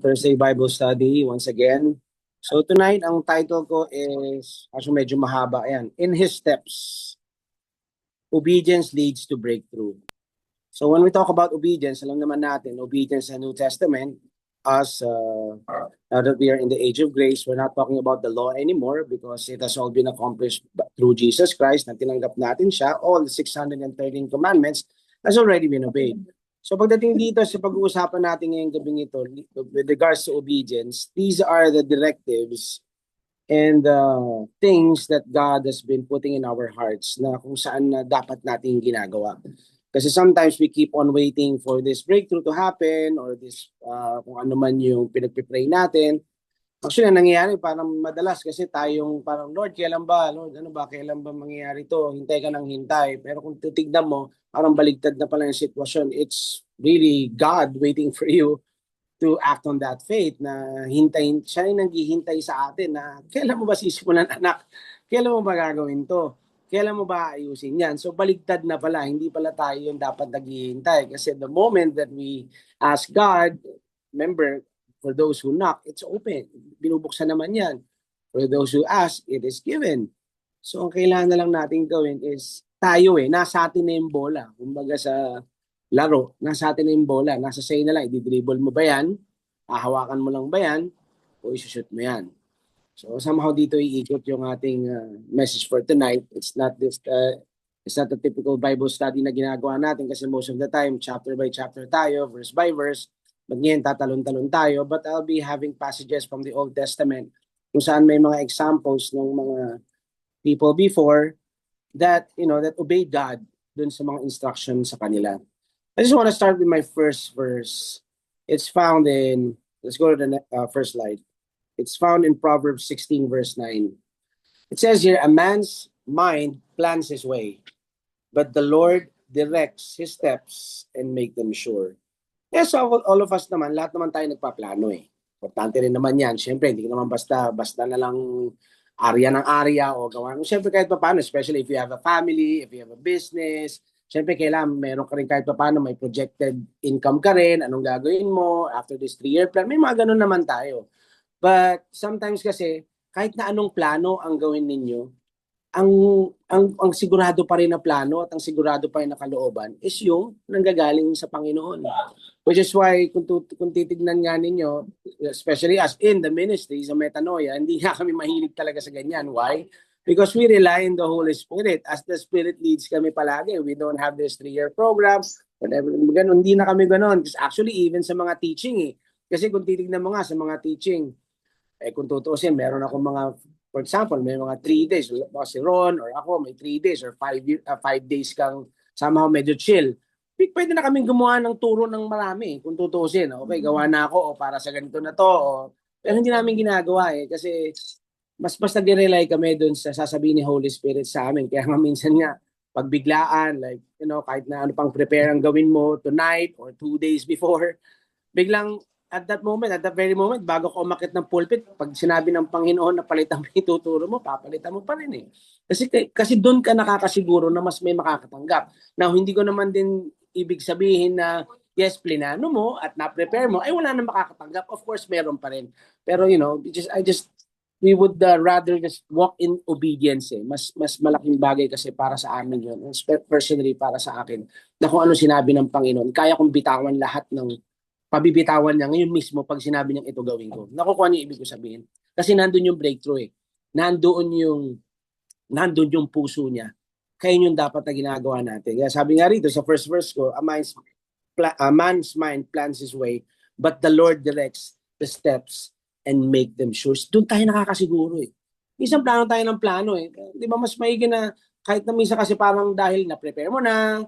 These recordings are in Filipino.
Thursday Bible Study once again. So tonight, ang title ko is, actually medyo mahaba, ayan, In His Steps, Obedience Leads to Breakthrough. So when we talk about obedience, alam naman natin, obedience sa New Testament, now that we are in the age of grace, we're not talking about the law anymore because it has all been accomplished through Jesus Christ na tinanggap natin siya. All the 613 commandments has already been obeyed. So pagdating dito sa pag-uusapan natin ngayong gabing ito with regards to obedience, these are the directives and things that God has been putting in our hearts na kung saan na dapat natin ginagawa. Kasi sometimes we keep on waiting for this breakthrough to happen or this kung ano man yung pinagpipray natin. Actually, ang nangyayari parang madalas kasi tayong parang, Lord, kailan ba? Lord, ano ba? Kailan ba mangyayari to? Hintay ka ng hintay. Pero kung titignan mo, parang baligtad na pala yung sitwasyon. It's really God waiting for you to act on that faith na hintayin, siya yung naghihintay sa atin na kailan mo ba sisimulan, anak? Kailan mo ba gagawin to? Kailan mo ba ayusin yan? So baligtad na pala, hindi pala tayo yung dapat naghihintay. Kasi the moment that we ask God, remember, for those who knock, it's open. Binubuksan naman yan. For those who ask, it is given. So ang kailangan na lang natin gawin is tayo nasa atin na yung bola. Kumbaga sa laro, nasa atin na yung bola. Nasa sa'yo na lang, i-dribble mo ba yan? Hahawakan mo lang ba yan? O isushoot mo yan? So somehow dito iikot yung ating message for tonight. It's not a typical Bible study na ginagawa natin kasi most of the time, chapter by chapter tayo, verse by verse. But ngayon, tatalon-talon tayo. But I'll be having passages from the Old Testament kung saan may mga examples ng mga people before that, that obeyed God dun sa mga instructions sa kanila. I just want to start with my first verse. It's found in, let's go to the first slide. It's found in Proverbs 16, verse 9. It says here, a man's mind plans his way, but the Lord directs his steps and make them sure. Yes, so all of us naman, lahat naman tayo nagpaplano Importante rin naman yan. Siyempre, hindi naman basta na lang area ng area o gawa. Siyempre, kahit pa paano, especially if you have a family, if you have a business, siyempre, kailangan meron ka rin kahit pa paano, may projected income ka rin, anong gagawin mo after this 3-year plan. May mga ganun naman tayo. But sometimes kasi, kahit na anong plano ang gawin ninyo, ang sigurado pa rin na plano at ang sigurado pa rin na kalooban is yung nanggagaling sa Panginoon. Which is why kung titignan nga ninyo, especially as in the ministry sa Metanoia, hindi nga kami mahilig talaga sa ganyan. Why? Because we rely on the Holy Spirit. As the Spirit leads kami palagi. We don't have this 3-year program. Whatever, ganun, hindi na kami ganun. Because actually, even sa mga teaching Kasi kung titignan mo nga sa mga teaching, kung tutuusin, meron ako mga, for example, may mga 3 days, si Ron or ako, may 3 days or 5 days kang somehow medyo chill. Pwede na kaming gumawa ng turo ng marami kung tutuusin. Okay, gawa na ako para sa ganito na to. Pero hindi namin ginagawa kasi mas nag-rely kami dun sa sasabihin ni Holy Spirit sa amin. Kaya nga minsan nga, pagbiglaan, like, kahit na ano pang prepare ang gawin mo tonight or 2 days before, biglang at that very moment, bago ka umakit ng pulpit, pag sinabi ng Panginoon na palitan mo ituturo mo, papalitan mo pa rin Kasi doon ka nakakasiguro na mas may makakatanggap. Now, hindi ko naman din ibig sabihin na, yes, plinano mo at na-prepare mo, ay wala na makakatanggap. Of course, meron pa rin. Pero, we would rather just walk in obedience Mas malaking bagay kasi para sa amin yun. Personally, para sa akin, na kung ano sinabi ng Panginoon, kaya kong bitawan lahat ng pabibitawan niya ngayon mismo pag sinabi niya ito gawin ko. Nakukuha niyo ibig ko sabihin. Kasi nandun yung breakthrough Nandun yung puso niya. Kaya yung dapat na ginagawa natin. Kaya sabi nga rito sa first verse ko, a man's mind plans his way, but the Lord directs the steps and make them sure. Doon tayo nakakasiguro Minsan plano tayo ng plano Di ba mas maigi na kahit na minsan kasi parang dahil na-prepare mo na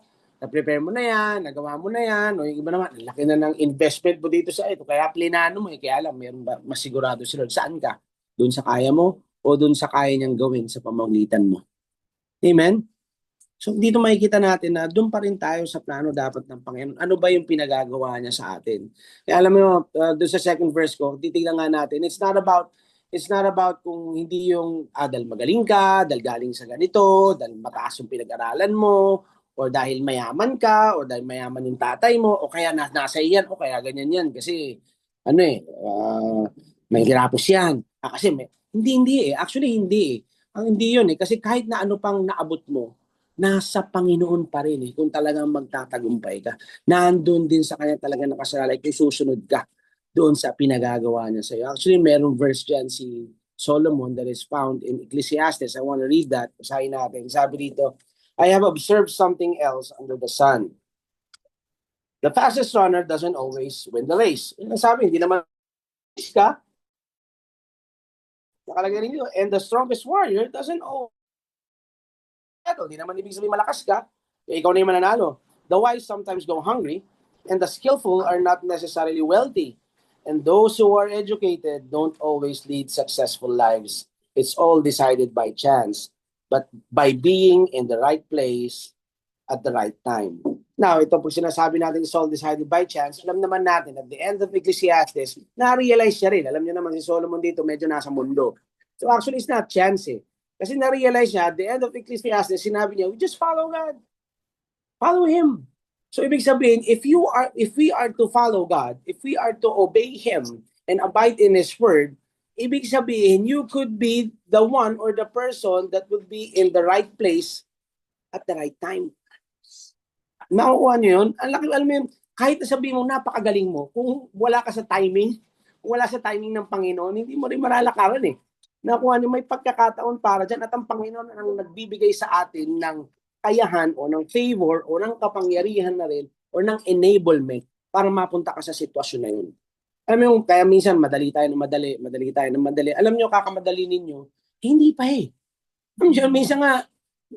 yan, nagawa mo na yan, o yung iba naman, laki na ng investment mo dito sa ito, kaya plinano mo kaya alam, meron ba, mas sigurado si Lord. Saan ka? Doon sa kaya mo o doon sa kaya niyang gawin sa pamamagitan mo? Amen? So dito makikita natin na doon pa rin tayo sa plano dapat ng Panginoon. Ano ba yung pinagagawa niya sa atin? Kaya alam mo, doon sa second verse ko, titignan nga natin, it's not about kung hindi yung dahil magaling ka, dahil galing sa ganito, dahil mataas yung pinag-aralan mo, or dahil mayaman ka, o dahil mayaman yung tatay mo, o kaya nasa iyan, o kaya ganyan yan. Kasi, may hirapos yan. Kasi hindi eh. Actually, hindi eh. Ang hindi yun eh. Kasi kahit na ano pang naabot mo, nasa Panginoon pa rin eh. Kung talagang magtatagumpay ka. Nandun din sa kanya talaga nakasalalay kung susunod ka doon sa pinagagawa niya sa'yo. Actually, merong verse dyan si Solomon that is found in Ecclesiastes. I want to read that. Basahin natin. Sabi dito, I have observed something else under the sun. The fastest runner doesn't always win the race. Sabi, hindi naman ka. Nakalagay rin dito. And the strongest warrior doesn't always. Hindi naman ibig sabihin malakas ka. Ikaw na yung mananalo. The wise sometimes go hungry, and the skillful are not necessarily wealthy. And those who are educated don't always lead successful lives. It's all decided by chance, but by being in the right place at the right time. Now, ito po sinasabi natin, it's all decided by chance. Alam naman natin, at the end of Ecclesiastes, na-realize niya rin. Alam niyo naman si Solomon dito, medyo nasa mundo. So actually, it's not chance eh. Kasi na-realize niya, at the end of Ecclesiastes, sinabi niya, we just follow God. Follow Him. So ibig sabihin, if we are to follow God, if we are to obey Him and abide in His word, ibig sabihin, you could be the one or the person that would be in the right place at the right time. Nakukuha niyo yun? Alam mo yun, kahit sabihin mo, napakagaling mo, kung wala ka sa timing, kung wala sa timing ng Panginoon, hindi mo rin malalakaran eh. Nakuha niyo, may pagkakataon para dyan at ang Panginoon ang nagbibigay sa atin ng kayahan o ng favor o ng kapangyarihan na rin o ng enablement para mapunta ka sa sitwasyon na yun. Alam mo yung, kaya minsan madali tayo ng madali. Alam niyo, kakamadali ninyo, hindi pa eh. Minsan nga,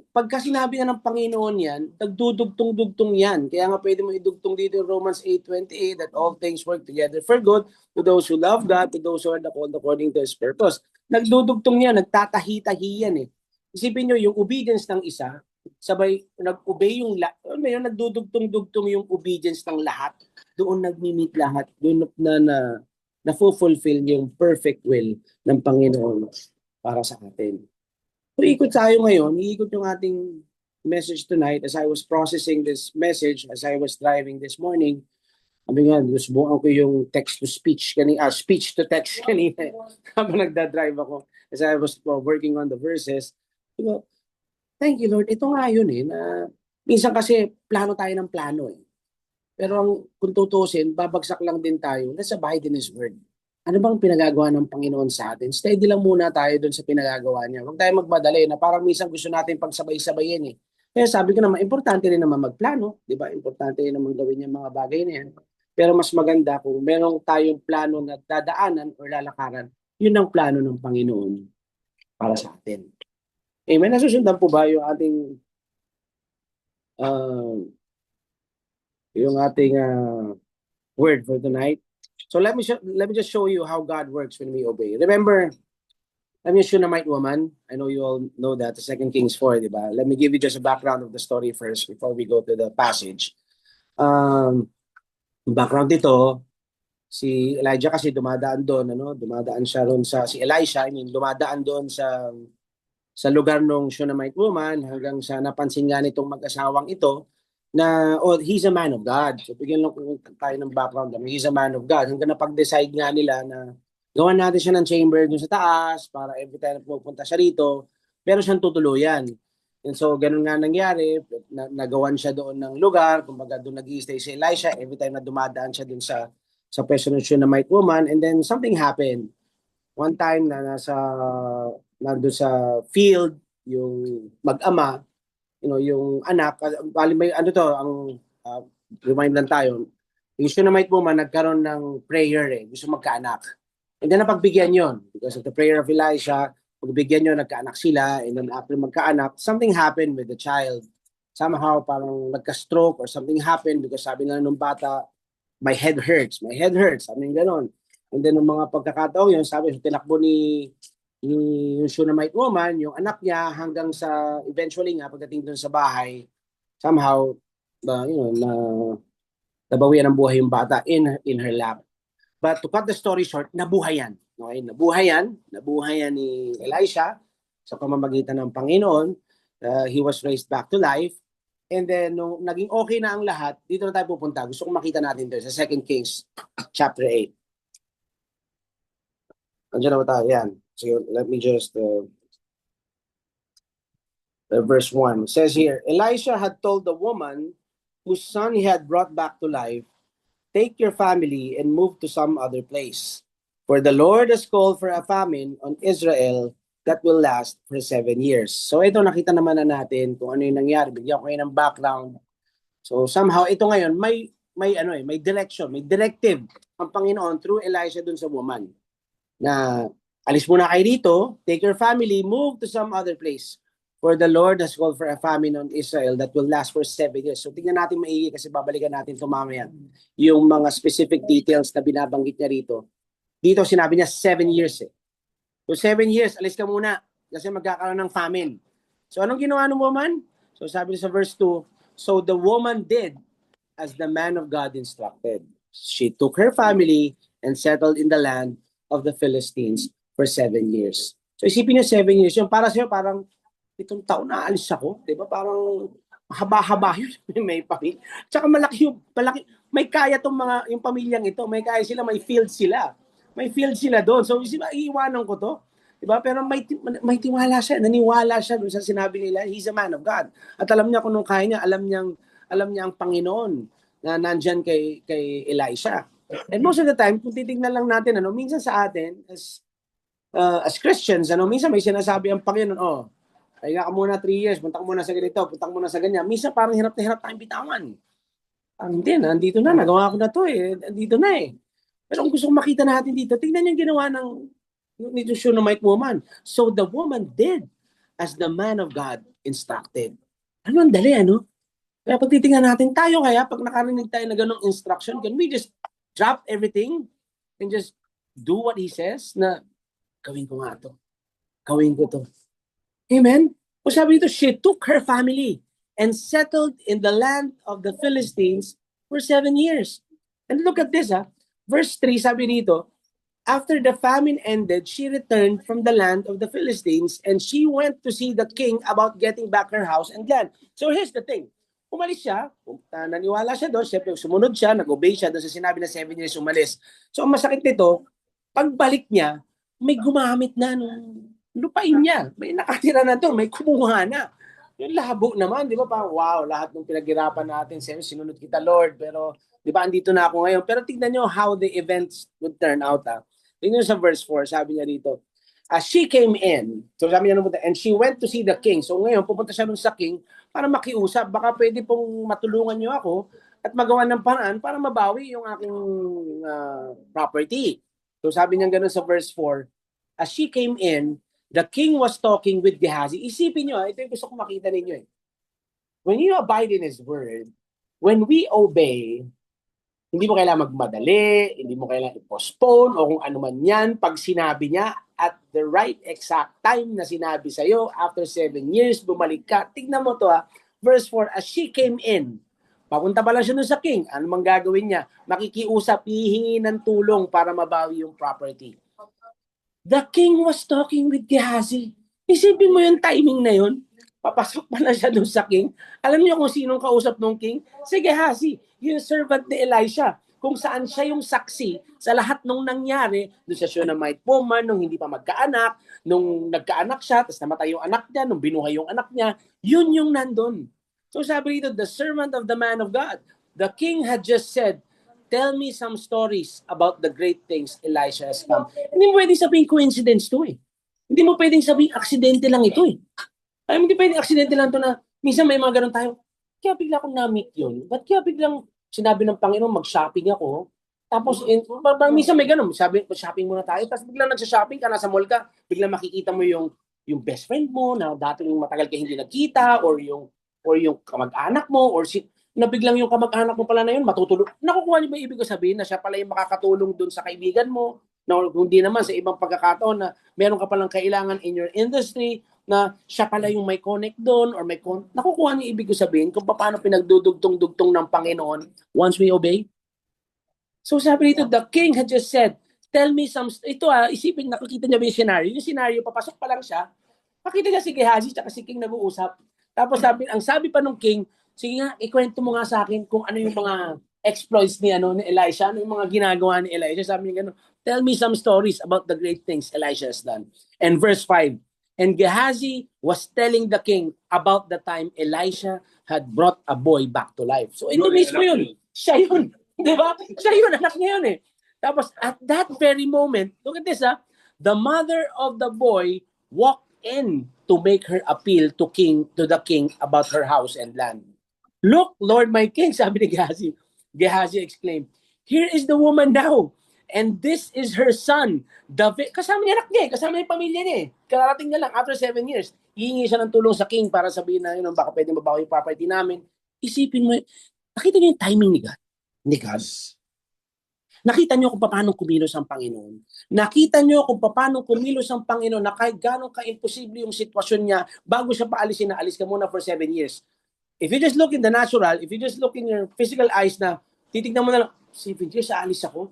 pagka sinabi na ng Panginoon yan, nagdudugtong-dugtong yan. Kaya nga pwede mo idugtong dito in Romans 8:28 that all things work together for good to those who love God, to those who are called according to His purpose. Nagdudugtong yan, nagtatahi-tahi yan eh. Isipin nyo, yung obedience ng isa, sabay nag-obey yung nagdudugtong-dugtong yung obedience ng lahat, doon nagmi-meet lahat, doon na fulfill yung perfect will ng Panginoon para sa atin. So ikot tayo ngayon, iikot yung ating message tonight as I was processing this message, as I was driving this morning. Sabi nga, subukan ko yung text-to-speech speech-to-text kanina habang nagdadrive ako as I was working on the verses. Thank you, Lord. Ito nga yun eh, na minsan kasi plano tayo ng plano eh. Pero kung tutusin, babagsak lang din tayo. Let's abide in His word. Ano bang pinagagawa ng Panginoon sa atin? Steady lang muna tayo doon sa pinagagawa niya. Huwag tayo magmadali na parang minsan gusto natin pagsabay-sabayin eh. Kaya sabi ko naman, importante rin naman magplano. Di ba? Importante rin naman gawin yung mga bagay na yan. Pero mas maganda kung meron tayong plano na dadaanan o lalakaran, yun ang plano ng Panginoon para sa atin. Amen. Nasusundan po ba yung ating word for tonight? So let me just show you how God works when we obey. Remember, I'm a Shunammite woman. I know you all know that, the 2 Kings 4, di ba? Let me give you just a background of the story first before we go to the passage. Background dito, si Elijah kasi dumadaan doon, dumadaan siya ron si Elisha, dumadaan doon sa lugar ng Shunammite woman hanggang sa napansin nga nitong mag-asawang ito na, he's a man of God. So, bigyan lang tayo ng background. He's a man of God. Hanggang napag-decide nga nila na gawan natin siya ng chamber dun sa taas para every time na pupunta siya rito, pero siyang tutuluyan. And so, ganun nga nangyari. Nagawan siya doon ng lugar. Kumbaga, doon nag-i-stay si Elisha. Every time na dumadaan siya dun sa pwesto ng Shunammite woman. And then, something happened. One time na nandun sa field, yung mag-ama, yung anak, remind lang tayo, yung Shunammite woman nagkaroon ng prayer gusto magkaanak. And then napagbigyan yon because of the prayer of Elisha, pagbigyan yon nagkaanak sila, and then after magkaanak, something happened with the child. Somehow parang nagka-stroke or something happened because sabi na nung bata, my head hurts, sabi nga ganon. And then ng mga pagkakataon yun, sabi, tinakbo ni yung Shunammite woman, yung anak niya hanggang sa eventually nga pagdating doon sa bahay, somehow nabawian ng buhay yung bata in her lap. But to cut the story short, nabuhay yan. Okay? Nabuhay yan ni Elisha sa pamamagitan ng Panginoon. He was raised back to life. And then, nung naging okay na ang lahat, dito na tayo pupunta. Gusto kong makita natin ito sa 2 Kings chapter 8. Andiyan na ba tayo? Yan. So, let me just, verse 1. It says here, Elisha had told the woman whose son he had brought back to life, take your family and move to some other place. For the Lord has called for a famine on Israel that will last for 7 years. So ito, nakita naman na natin kung ano yung nangyari. Bigyan ko kayo ng background. So somehow, ito ngayon, may direction, may directive ang Panginoon through Elisha dun sa woman. Na alis muna kayo dito, take your family, move to some other place. For the Lord has called for a famine on Israel that will last for 7 years. So tingnan natin maigi kasi babalikan natin ito mamaya. Yung mga specific details na binabanggit niya rito. Dito sinabi niya 7 years eh. So 7 years, alis ka muna kasi magkakaroon ng famine. So anong ginawa ng woman? So sabi niya sa verse 2, so the woman did as the man of God instructed. She took her family and settled in the land of the Philistines for 7 years. So isipin niyo 7 years. Yung para sa'yo parang itong taon na alis ako, 'di ba? Parang haba-haba yun, may pamilya. Tsaka malaki, may kaya tong mga yung pamilyang ito, may kaya sila, may field sila. May field sila doon. So, iiwanan ko to. 'Di ba? Pero may tiwala siya, naniwala siya doon sa sinabi nila, he's a man of God. At alam niya kung nung kaya niya, alam niya ang Panginoon na nandiyan kay Elisha. And most of the time, kung titingnan lang natin, minsan sa atin as Christians, minsan may sinasabi ang Panginoon, kaya ka muna 3 years, punta ka muna sa ganito, punta ka muna sa ganyan. Minsan parang hirap na hirap tayong bitawan. Hindi na, andito na, nagawa ko na to eh, andito na eh. Pero kung gusto kong makita natin dito, tingnan yung ginawa nito Shunammite woman. So the woman did as the man of God instructed. Ang dali, Kaya pag titingnan natin tayo, kaya pag nakarinig tayo na ganong instruction, can we just drop everything and just do what he says na gawin ko nga to. Gawin ko to. Amen? O sabi dito, she took her family and settled in the land of the Philistines for 7 years. And look at this, verse 3, sabi dito, after the famine ended, she returned from the land of the Philistines and she went to see the king about getting back her house and land. So here's the thing. Umalis siya, naniwala siya doon, siyempre sumunod siya, nag-obey siya doon sa sinabi na 7 years umalis. So ang masakit nito, pagbalik niya, may gumamit na nung lupain niya. May nakatira na doon, may kumuha na. Yung labo naman, di ba? Parang, wow, lahat ng pinaghirapan natin, sinunod kita, Lord. Pero, di ba, andito na ako ngayon. Pero tignan nyo how the events would turn out. Tignan nyo sa verse 4, sabi niya dito, as she came in, so sabi niya, and she went to see the king. So ngayon, pupunta siya dun sa king para makiusap. Baka pwede pong matulungan niyo ako at magawa ng paraan para mabawi yung aking property. So sabi niya gano'n sa verse 4, as she came in, the king was talking with Gehazi. Isipin nyo, ito yung gusto ko makita ninyo. When you abide in His word, when we obey, hindi mo kailangan magmadali, hindi mo kailangan i-postpone o kung ano man yan. Pag sinabi niya at the right exact time na sinabi sa'yo, after 7 years, bumalik ka. Tignan mo to verse 4, as she came in, papunta pala siya nun sa king. Ano mang gagawin niya? Makikiusap, hihingi ng tulong para mabawi yung property. The king was talking with Gehazi. Isipin mo yung timing na yun. Papasok pa na siya doon sa king. Alam niyo kung sinong kausap ng king? Si Gehazi, yung servant ni Elisha. Kung saan siya yung saksi sa lahat nung nangyari. Doon sa Shunammite woman, nung hindi pa magkaanak, nung nagkaanak siya, tapos namatay yung anak niya, nung binuhay yung anak niya. Yun yung nandun. So sabi dito, the servant of the man of God. The king had just said, tell me some stories about the great things Elisha has come. Hindi mo pwedeng sabihin coincidence to eh. Hindi mo pwedeng sabihin aksidente lang ito eh. Ay, hindi pwedeng aksidente lang to na minsan may mga ganun tayo. Kaya bigla akong na-meet yun. Ba't kaya biglang sinabi ng Panginoon mag-shopping ako? Tapos, minsan may ganun. Sabi, shopping muna tayo. Tapos biglang nagsa-shopping ka, nasa mall ka, biglang makikita mo yung best friend mo na dati yung matagal ka hindi nagkita or yung kamag-anak mo or na biglang yung kamag-anak mo pala na yun, matutulong. Nakukuha niyo ba ibig ko sabihin na siya pala yung makakatulong dun sa kaibigan mo? Na hindi naman sa ibang pagkakataon na meron ka palang kailangan in your industry na siya pala yung may connect doon or nakukuha niyo ibig ko sabihin kung paano pinagdudugtong-dugtong ng Panginoon once we obey? So sabi dito, the king had just said, tell me some, isipin, nakikita niya ba yung scenario? Yung scenario, papasok pa lang siya, makita niya si Gehazi at si king nag-uusap. Tapos ang sabi pa ng king, sige nga, ikwento mo nga sa akin kung ano yung mga exploits ni Elisha, ano yung mga ginagawa ni Elisha. Sabi niya gano'n, tell me some stories about the great things Elisha has done. And verse 5, and Gehazi was telling the king about the time Elisha had brought a boy back to life. So ito mismo yun. Siya yun. Di ba? Siya yun, anak niya yun eh. Tapos at that very moment, look at this the mother of the boy walked in to make her appeal to the king about her house and land. Look, Lord my king, sabi ni Gehazi. Gehazi exclaimed, here is the woman now, and this is her son, David. Kasama niya anak niya, kasama niya pamilya niya. Kararating na lang after 7 years. Hihingi siya ng tulong sa king para sabihin na, baka pwede mabawa yung property namin. Isipin mo, nakita niyo yung timing ni God. Ni God. Nakita niyo kung paano kumilos ang Panginoon. Nakita niyo kung paano kumilos ang Panginoon na kahit gano'ng ka-imposible yung sitwasyon niya, bago siya paalisin na alis ka muna for 7 years. If you just look in the natural, if you just look in your physical eyes na titignan mo na lang, 7 years, aalis ako?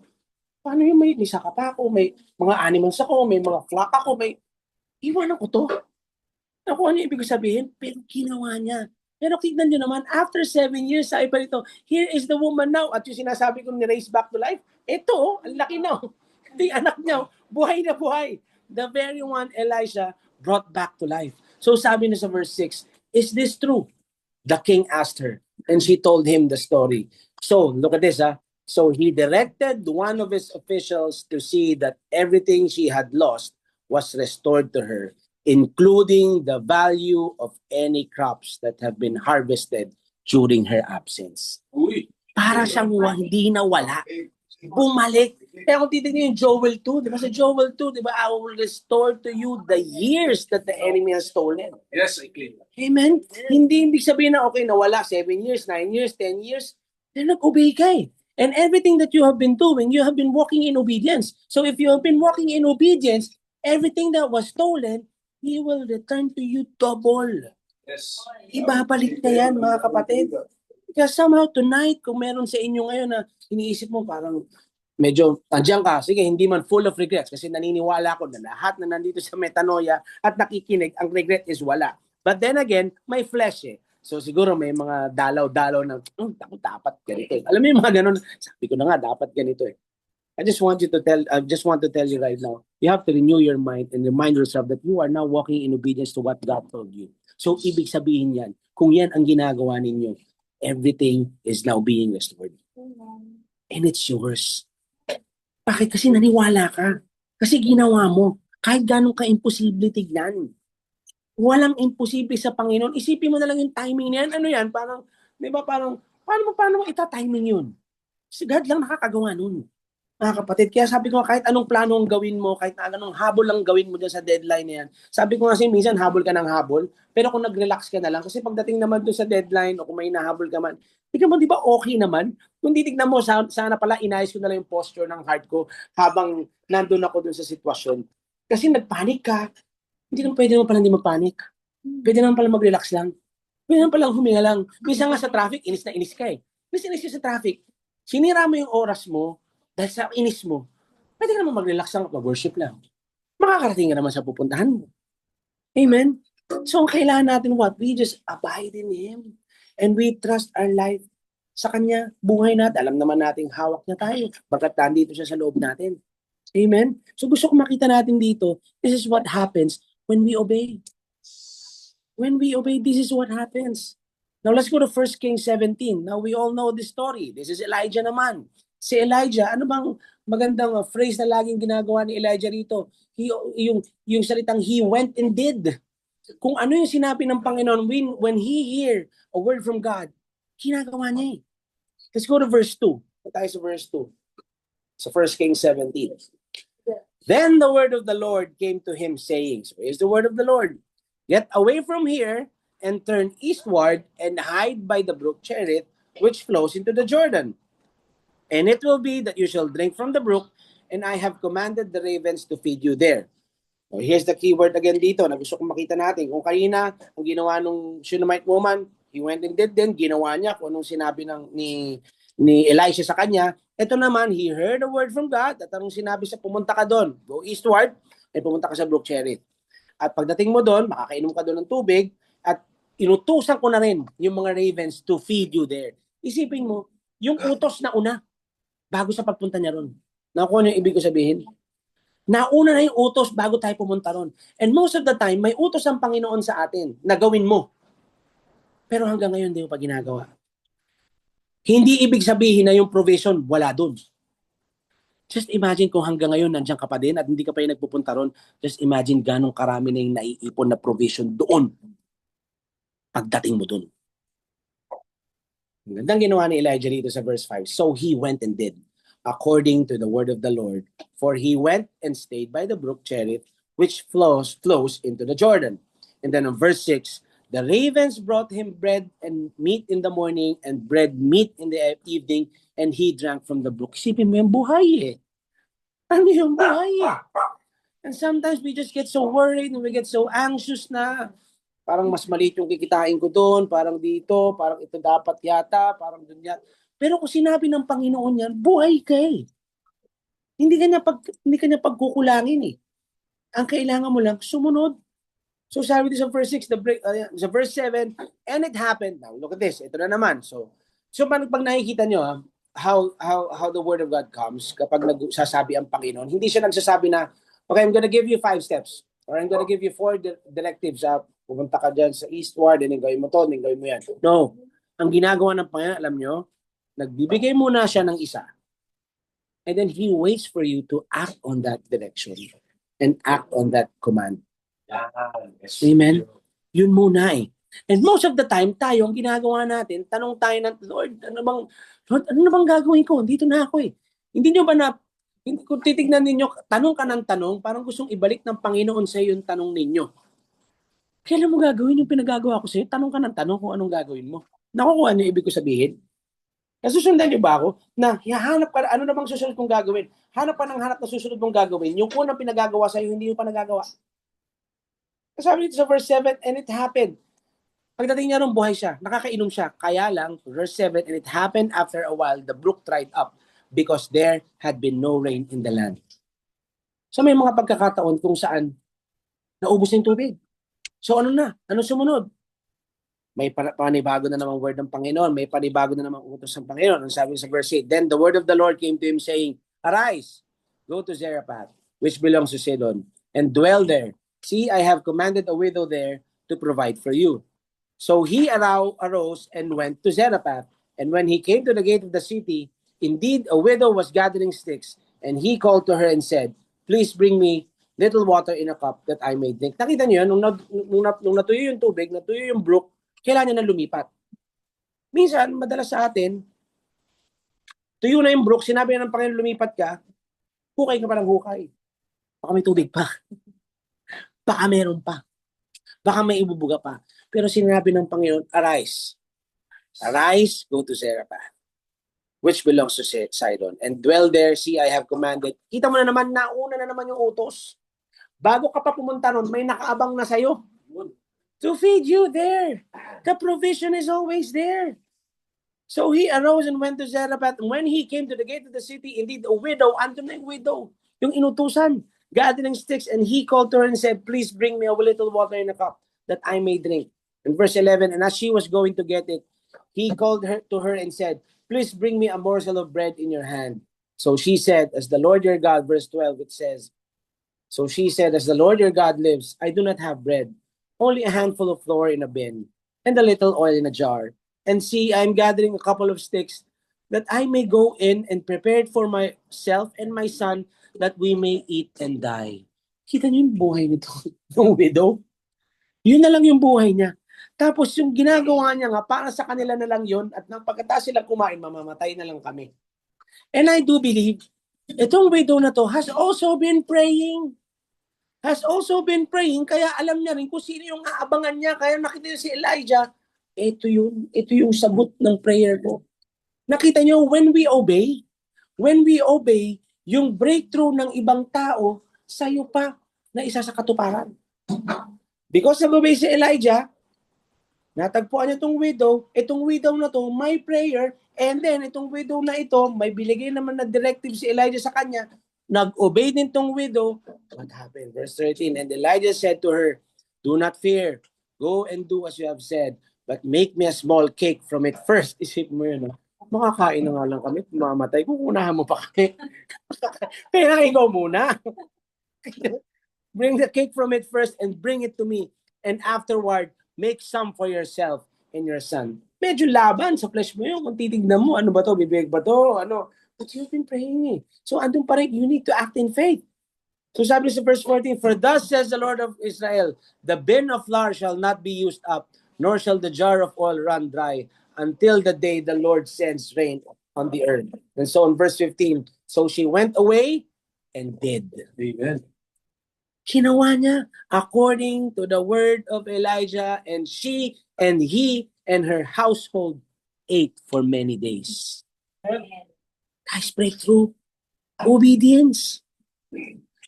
Paano yung may saka pa ako, may mga animals ako, may mga flock ako, may iwanan ko to. Ako ano yung ibig sabihin? Pero ginawa niya. Pero tignan nyo naman, after 7 years, sabi pa rito, here is the woman now. At yung sinasabi kong ni-raise back to life, ito, ang laki na. Ito yung anak niya, buhay na buhay. The very one Elisha brought back to life. So sabi na sa verse 6, is this true? The king asked her, and she told him the story. So, look at this. So he directed one of his officials to see that everything she had lost was restored to her, including the value of any crops that have been harvested during her absence. Para siyang hindi nawala. Bumalik. Kaya kung titignan yung Joel 2, di ba sa Joel 2, di ba, I will restore to you the years that the enemy has stolen. Yes, I claim. Amen? Hindi ibig sabihin na, okay, nawala 7 years, 9 years, 10 years. Then nag-obey ka eh. And everything that you have been doing, you have been walking in obedience. So if you have been walking in obedience, everything that was stolen, He will return to you double. Yes. Ibabalik na yan, mga kapatid. Kaya somehow tonight, kung meron sa inyo ngayon na iniisip mo parang medyo nandiyan ka, sige, hindi man full of regrets kasi naniniwala ko na lahat na nandito sa metanoia at nakikinig, ang regret is wala. But then again, may flesh eh. So siguro may mga dalaw-dalaw na, dapat ganito eh. Alam mo yung mga ganun, sabi ko na nga, dapat ganito eh. I just want to tell you right now, you have to renew your mind and remind yourself that you are now walking in obedience to what God told you. So ibig sabihin yan, kung yan ang ginagawa ninyo, everything is now being restored. And it's yours. Bakit? Kasi naniwala ka. Kasi ginawa mo. Kahit ganun ka-imposible tignan. Walang imposible sa Panginoon. Isipin mo na lang yung timing niyan. Ano yan? Parang, di ba parang, paano mo ita-timing yun? Si God lang nakakagawa nun. Mga kapatid, kaya sabi ko kahit anong plano ang gawin mo, kahit anong habol lang gawin mo dyan sa deadline na yan. Sabi ko kasi minsan habol ka ng habol, pero kung nag-relax ka na lang, kasi pagdating naman doon sa deadline o kung may nahabol ka man, tignan mo, di ba okay naman? Kung titignan mo, sana pala inayos ko na lang yung posture ng heart ko habang nandun ako doon sa sitwasyon. Kasi nagpanik ka, hindi naman pwede naman pala hindi magpanik. Pwede naman pala mag-relax lang. Pwede naman pala huminga lang. Minsan nga sa traffic, inis na inis ka eh. Minsan inis ka sa traffic. Sinira mo yung oras mo, dahil sa inis mo, pwede ka naman mag-relax lang at mag-worship lang. Makakarating ka naman sa pupuntahan mo. Amen? So, ang kailangan natin what? We just abide in Him. And we trust our life sa Kanya. Buhay natin. Alam naman natin hawak niya tayo. Bakit nandito siya sa loob natin. Amen? So, gusto ko makita natin dito, this is what happens when we obey. When we obey, this is what happens. Now, let's go to 1 Kings 17. Now, we all know this story. This is Elijah naman. Si Elijah, ano bang magandang phrase na laging ginagawa ni Elijah rito? Yung salitang he went and did. Kung ano yung sinabi ng Panginoon, when he hear a word from God, ginagawa niya eh. Let's go to verse 2. Tayo sa verse 2. Sa 1 Kings 17. Then the word of the Lord came to him saying, so here's the word of the Lord. Get away from here and turn eastward and hide by the brook Cherith, which flows into the Jordan. And it will be that you shall drink from the brook, and I have commanded the ravens to feed you there. So here's the keyword again dito na gusto kong makita natin. Kung kanina, ang ginawa nung Shunammite woman, he went and did din, ginawa niya kung anong sinabi ni Elisha sa kanya. Ito naman, he heard a word from God, at anong sinabi sa pumunta ka doon, go eastward, and pumunta ka sa brook Cherith. At pagdating mo doon, makakainom ka doon ng tubig, at inutusan ko na rin yung mga ravens to feed you there. Isipin mo, yung utos na una, bago sa pagpunta niya ron. Nakuha niyo yung ibig ko sabihin? Nauna na yung utos bago tayo pumunta ron. And most of the time, may utos ang Panginoon sa atin na gawin mo. Pero hanggang ngayon, hindi mo pa ginagawa. Hindi ibig sabihin na yung provision, wala dun. Just imagine kung hanggang ngayon nandiyan ka pa din at hindi ka pa yung nagpupunta ron. Just imagine ganong karami na yung naiipon na provision doon pagdating mo doon. Ang gandang ginawa ni Elijah dito sa verse 5. So he went and did according to the word of the Lord. For he went and stayed by the brook Cherith, which flows into the Jordan. And then in verse 6, the ravens brought him bread and meat in the morning and meat in the evening, and he drank from the brook. Isipin mo yung buhay eh. Ano yung buhay eh? And sometimes we just get so worried and we get so anxious na parang mas maliit yung kikitain ko doon, parang dito, parang ito dapat yata, parang doon yata. Pero kung sinabi ng Panginoon yan, buhay ka eh. Hindi ka niya pagkukulangin eh. Ang kailangan mo lang, sumunod. So sabi dito sa verse 6, sa verse 7, and it happened. Now look at this, ito na naman. So pag nakikita nyo, how the word of God comes, kapag nagsasabi ang Panginoon, hindi siya nagsasabi na, okay, I'm gonna give you 5 steps, or I'm gonna give you 4 directives. Pumunta ka dyan sa eastward, and gawin mo to, and gawin mo yan. No. Ang ginagawa ng Panginoon, alam nyo, nagbibigay muna siya ng isa. And then He waits for you to act on that direction and act on that command. Amen? Yun muna eh. And most of the time, tayo, ang ginagawa natin, tanong tayo ng Lord, ano bang gagawin ko? Dito na ako eh. Hindi nyo ba kung titignan ninyo, tanong ka ng tanong, parang gustong ibalik ng Panginoon sa iyo yung tanong ninyo. Kailan mo gagawin yung pinagagawa ko sa'yo? Tanong ka ng tanong kung anong gagawin mo. Nakukuha niyo ibig ko sabihin? Nasusundan niyo ba ako? Na hanap ka, ano namang susunod kong gagawin? Hanap pa ng hanap na susunod mong gagawin. Yung unang pinagagawa sa'yo, hindi yung pa nagagawa. Sabi dito sa verse 7, and it happened. Pagdating niya ron, buhay siya. Nakakainom siya. Kaya lang, verse 7, and it happened after a while, the brook dried up because there had been no rain in the land. So may mga pagkakataon kung saan naubos na yung tubig. So ano na? Ano sumunod? May panibago na namang word ng Panginoon. May panibago na namang utos ng Panginoon. Ang sabi sa verse 8, then the word of the Lord came to him saying, arise, go to Zarephath, which belongs to Sidon, and dwell there. See, I have commanded a widow there to provide for you. So he arose and went to Zarephath. And when he came to the gate of the city, indeed a widow was gathering sticks, and he called to her and said, please bring me little water in a cup that I may drink. Nakita niyo yan, nung natuyo yung tubig, natuyo yung brook, kailangan niya na lumipat. Minsan, madalas sa atin, tuyo na yung brook, sinabi na ng Panginoon lumipat ka, hukay ka pa ng hukay. Baka may tubig pa. Baka meron pa. Baka may ibubuga pa. Pero sinabi ng Panginoon, arise. Arise, go to Zarephath, which belongs to Sidon, and dwell there. See, I have commanded. Kita mo na naman, nauna na naman yung utos. Bago ka pa pumunta nun, may nakaabang na sa'yo. To feed you there. The provision is always there. So he arose and went to Zarephath. And when he came to the gate of the city, indeed a widow, andun na yung widow, yung inutusan, gathering sticks, and he called to her and said, please bring me a little water in a cup that I may drink. In verse 11, and as she was going to get it, he called to her and said, please bring me a morsel of bread in your hand. So she said, as the Lord your God, verse 12, it says, so she said, as the Lord your God lives, I do not have bread, only a handful of flour in a bin, and a little oil in a jar. And see, I am gathering a couple of sticks, that I may go in and prepare it for myself and my son, that we may eat and die. Kita niyo yung buhay nito, yung widow? Yun na lang yung buhay niya. Tapos yung ginagawa niya nga, para sa kanila na lang yun, at nang pagkatapos sila kumain, mamamatay na lang kami. And I do believe, itong widow na to has also been praying. Kaya alam niya rin kung sino yung aabangan niya. Kaya nakita niya si Elijah, ito yung sagot ng prayer ko. Nakita niyo, when we obey, yung breakthrough ng ibang tao, sa'yo pa na isa sa katuparan. Because nag-obey si Elijah, natagpuan niya itong widow na to, may prayer, and then itong widow na ito, may binigay naman na directive si Elijah sa kanya, nag-obey din tong widow. What happened? Verse 13, and Elijah said to her, do not fear, Go and do as you have said, but make me a small cake from it first. Isip mo yun, no? Makakain na nga lang kami, mamatay. Kukunahan mo pa kami. Kaya ikaw muna. Bring the cake from it first and bring it to me. And afterward, make some for yourself and your son. Medyo laban sa flesh mo yun. Kung titignan mo, ano ba to? Bibig ba to? Ano? But you've been praying eh. So andun pa rin, you need to act in faith. So sabi sa verse 14, for thus says the Lord of Israel, the bin of flour shall not be used up, nor shall the jar of oil run dry, until the day the Lord sends rain on the earth. And so in verse 15, so she went away and did. Amen. Ginawa niya according to the word of Elijah, and she and he and her household ate for many days. Guys, breakthrough. Obedience.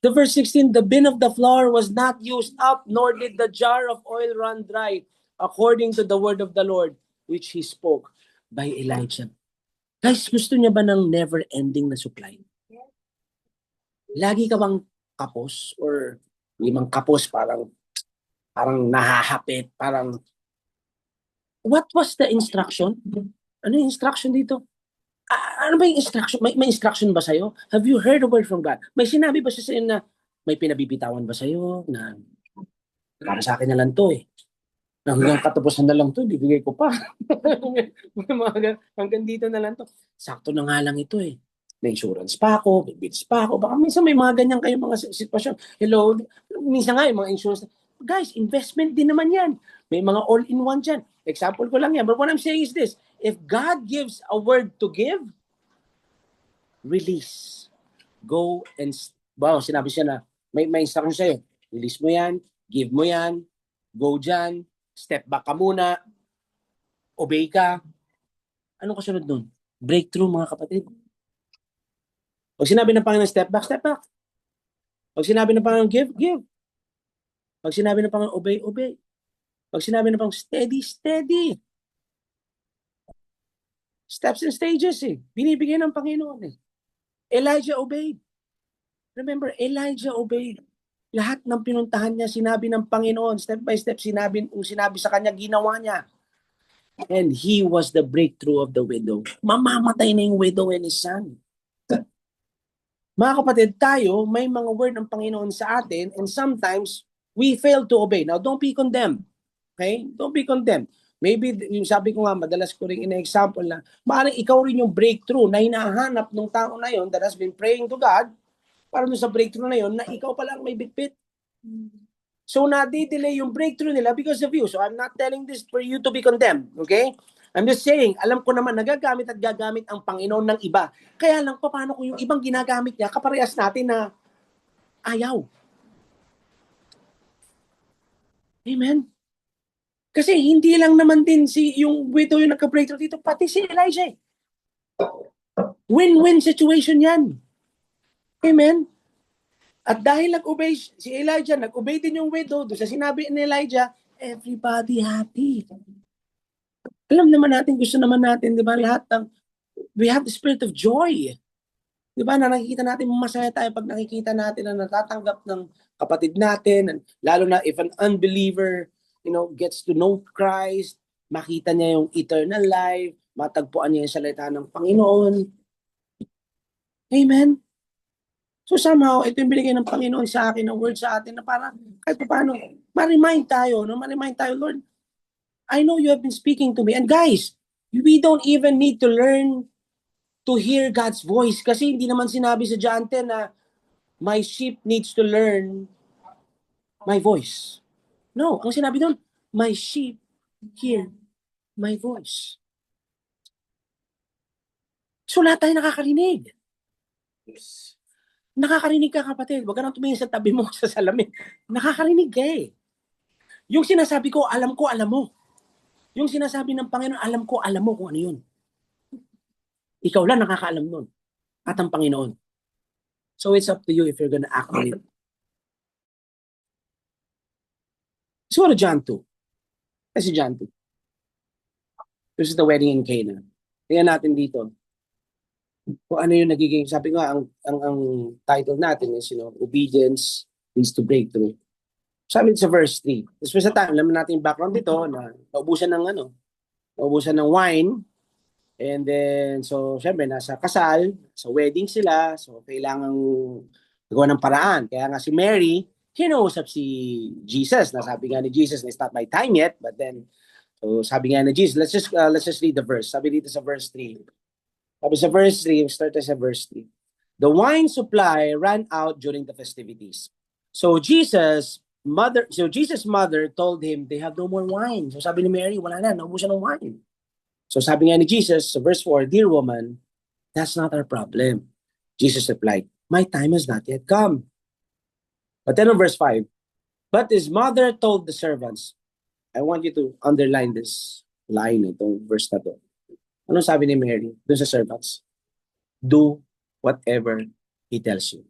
The verse 16, the bin of the flour was not used up, nor did the jar of oil run dry, according to the word of the Lord, which he spoke by Elijah. Guys, gusto niya ba ng never-ending na supply? Lagi ka bang kapos? Or limang kapos, parang nahahapit, parang... What was the instruction? Ano yung instruction dito? Ano ba yung instruction? May instruction ba sa'yo? Have you heard a word from God? May sinabi ba siya sa'yo na may pinabibitawan ba sa'yo na para sa akin na lang to eh. Hanggang katapusan na lang to, bibigay ko pa. Hanggang dito na lang to. Sakto na nga lang ito eh. May insurance pa ako, may bills pa ako. Baka minsan may mga ganyan kayo mga sitwasyon. Hello, minsan nga yung mga insurance. Guys, investment din naman yan. May mga all-in-one dyan. Example ko lang yan. But what I'm saying is this, if God gives a word to give, release. Go and, sinabi siya na, may instruction sa'yo. Release mo yan, give mo yan, go dyan, step back ka muna, obey ka. Anong kasunod nun? Breakthrough, mga kapatid. Pag sinabi ng Panginoon, step back, step back. Pag sinabi ng Panginoon, give, give. Pag sinabi ng Panginoon, obey, obey. Pag sinabi ng Panginoon, steady, steady. Steps and stages eh. Binibigay ng Panginoon eh. Elijah obeyed. Remember, Elijah obeyed. Lahat ng pinuntahan niya, sinabi ng Panginoon, step by step, sinabi sa kanya, ginawa niya. And he was the breakthrough of the widow. Mamamatay na yung widow and his son. Mga kapatid, tayo, may mga word ng Panginoon sa atin, and sometimes, we fail to obey. Now, don't be condemned. Okay? Don't be condemned. Maybe, yung sabi ko nga, madalas ko rin in-example na, maaaring ikaw rin yung breakthrough na hinahanap ng tao na yon that has been praying to God, para sa breakthrough na yon na ikaw pa lang may bitbit. So, nadi-delay yung breakthrough nila because of you. So, I'm not telling this for you to be condemned. Okay? I'm just saying, alam ko naman, nagagamit at gagamit ang Panginoon ng iba. Kaya lang, paano kung yung ibang ginagamit niya, kaparehas natin na ayaw. Amen? Kasi hindi lang naman din yung widow yung nagka-breakthrough dito, pati si Elijah. Win-win situation yan. Amen? At dahil nag-obey si Elijah, nag-obey din yung widow, doon sa sinabi ni Elijah, everybody happy. Alam naman natin, gusto naman natin, di ba, lahat we have the spirit of joy. Di ba, na nakikita natin, masaya tayo pag nakikita natin na natatanggap ng kapatid natin, lalo na if an unbeliever, gets to know Christ, makita niya yung eternal life, matagpuan niya yung salita ng Panginoon. Amen? So somehow, ito yung binigay ng Panginoon sa akin, ng word sa atin, na para kahit paano, ma-remind tayo, Lord, I know you have been speaking to me. And guys, we don't even need to learn to hear God's voice. Kasi hindi naman sinabi sa John 10 na my sheep needs to learn my voice. No, ang sinabi doon, my sheep hear my voice. So lahat tayo nakakarinig. Yes. Nakakarinig ka, kapatid. Huwag ka nang tumingin sa tabi mo sa salamin. Nakakarinig ka eh. Yung sinasabi ko, alam mo. Yung sinasabi ng Panginoon, alam mo kung ano yun. Ikaw lang nakakaalam nun. At ang Panginoon. So it's up to you if you're gonna act on it. So what John 2? Kasi John 2. This is the wedding in Cana. Tingnan natin dito. Kung ano yung nagiging, sabi nga, ang title natin is, obedience leads to breakthrough. Sabi sa verse 3. Tapos sa time, alam natin yung background dito na naubusan ng wine. And then, so, syempre, nasa kasal, sa wedding sila, so, kailangan gawa ng paraan. Kaya nga si Mary, kinausap si Jesus, na sabi nga ni Jesus, it's not my time yet, but then, so, sabi nga ni Jesus, let's just read the verse. Sabi dito sa verse 3. Sabi sa verse 3, start sa verse 3. The wine supply ran out during the festivities. So Jesus' mother told him they have no more wine. So sabi ni Mary, wala na, naubusan ng wine. So sabi nga ni Jesus, sa verse 4, Dear woman, that's not our problem. Jesus replied, my time has not yet come. But then on verse 5, but his mother told the servants, I want you to underline this line, itong verse na to. Anong sabi ni Mary dun sa servants? Do whatever he tells you.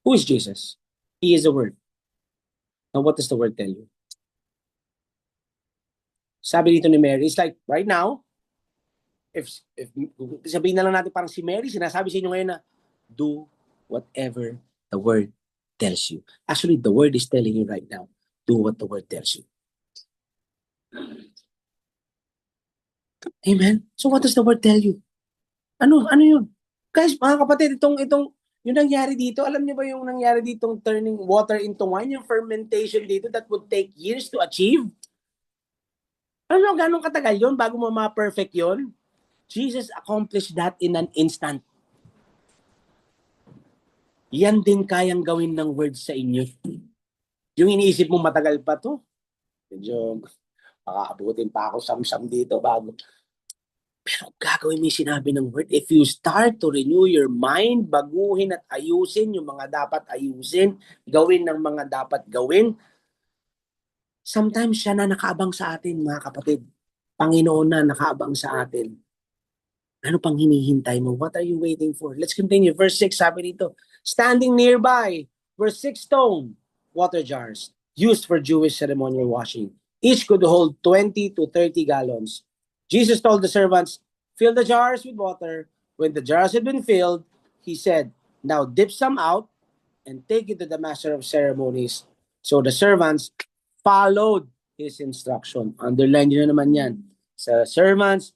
Who is Jesus? He is the Word. Now, what does the Word tell you? Sabi dito ni Mary, it's like, right now, if sabihin na lang natin parang si Mary, sinasabi sa inyo ngayon na, do whatever the Word tells you. Actually, the Word is telling you right now, do what the Word tells you. Amen? So what does the Word tell you? Ano yun? Guys, mga kapatid, yung nangyari dito, alam niyo ba yung nangyari ditong turning water into wine, yung fermentation dito that would take years to achieve? Ano, ganong katagal yun bago mo ma-perfect yun? Jesus accomplished that in an instant. Yan din kayang gawin ng word sa inyo. Yung iniisip mo matagal pa to, medyo makaabutin pa ako samsam dito bago. Pero gagawin mo yung sinabi ng word. If you start to renew your mind, baguhin at ayusin yung mga dapat ayusin, gawin ng mga dapat gawin, sometimes siya na nakaabang sa atin, mga kapatid. Panginoon na nakaabang sa atin. Ano pang hinihintay mo? What are you waiting for? Let's continue. Verse 6, sabi dito, standing nearby were 6 stone water jars used for Jewish ceremonial washing. Each could hold 20 to 30 gallons. Jesus told the servants, fill the jars with water. When the jars had been filled, he said, now dip some out and take it to the master of ceremonies. So the servants followed his instruction. Underline nyo naman yan. The servants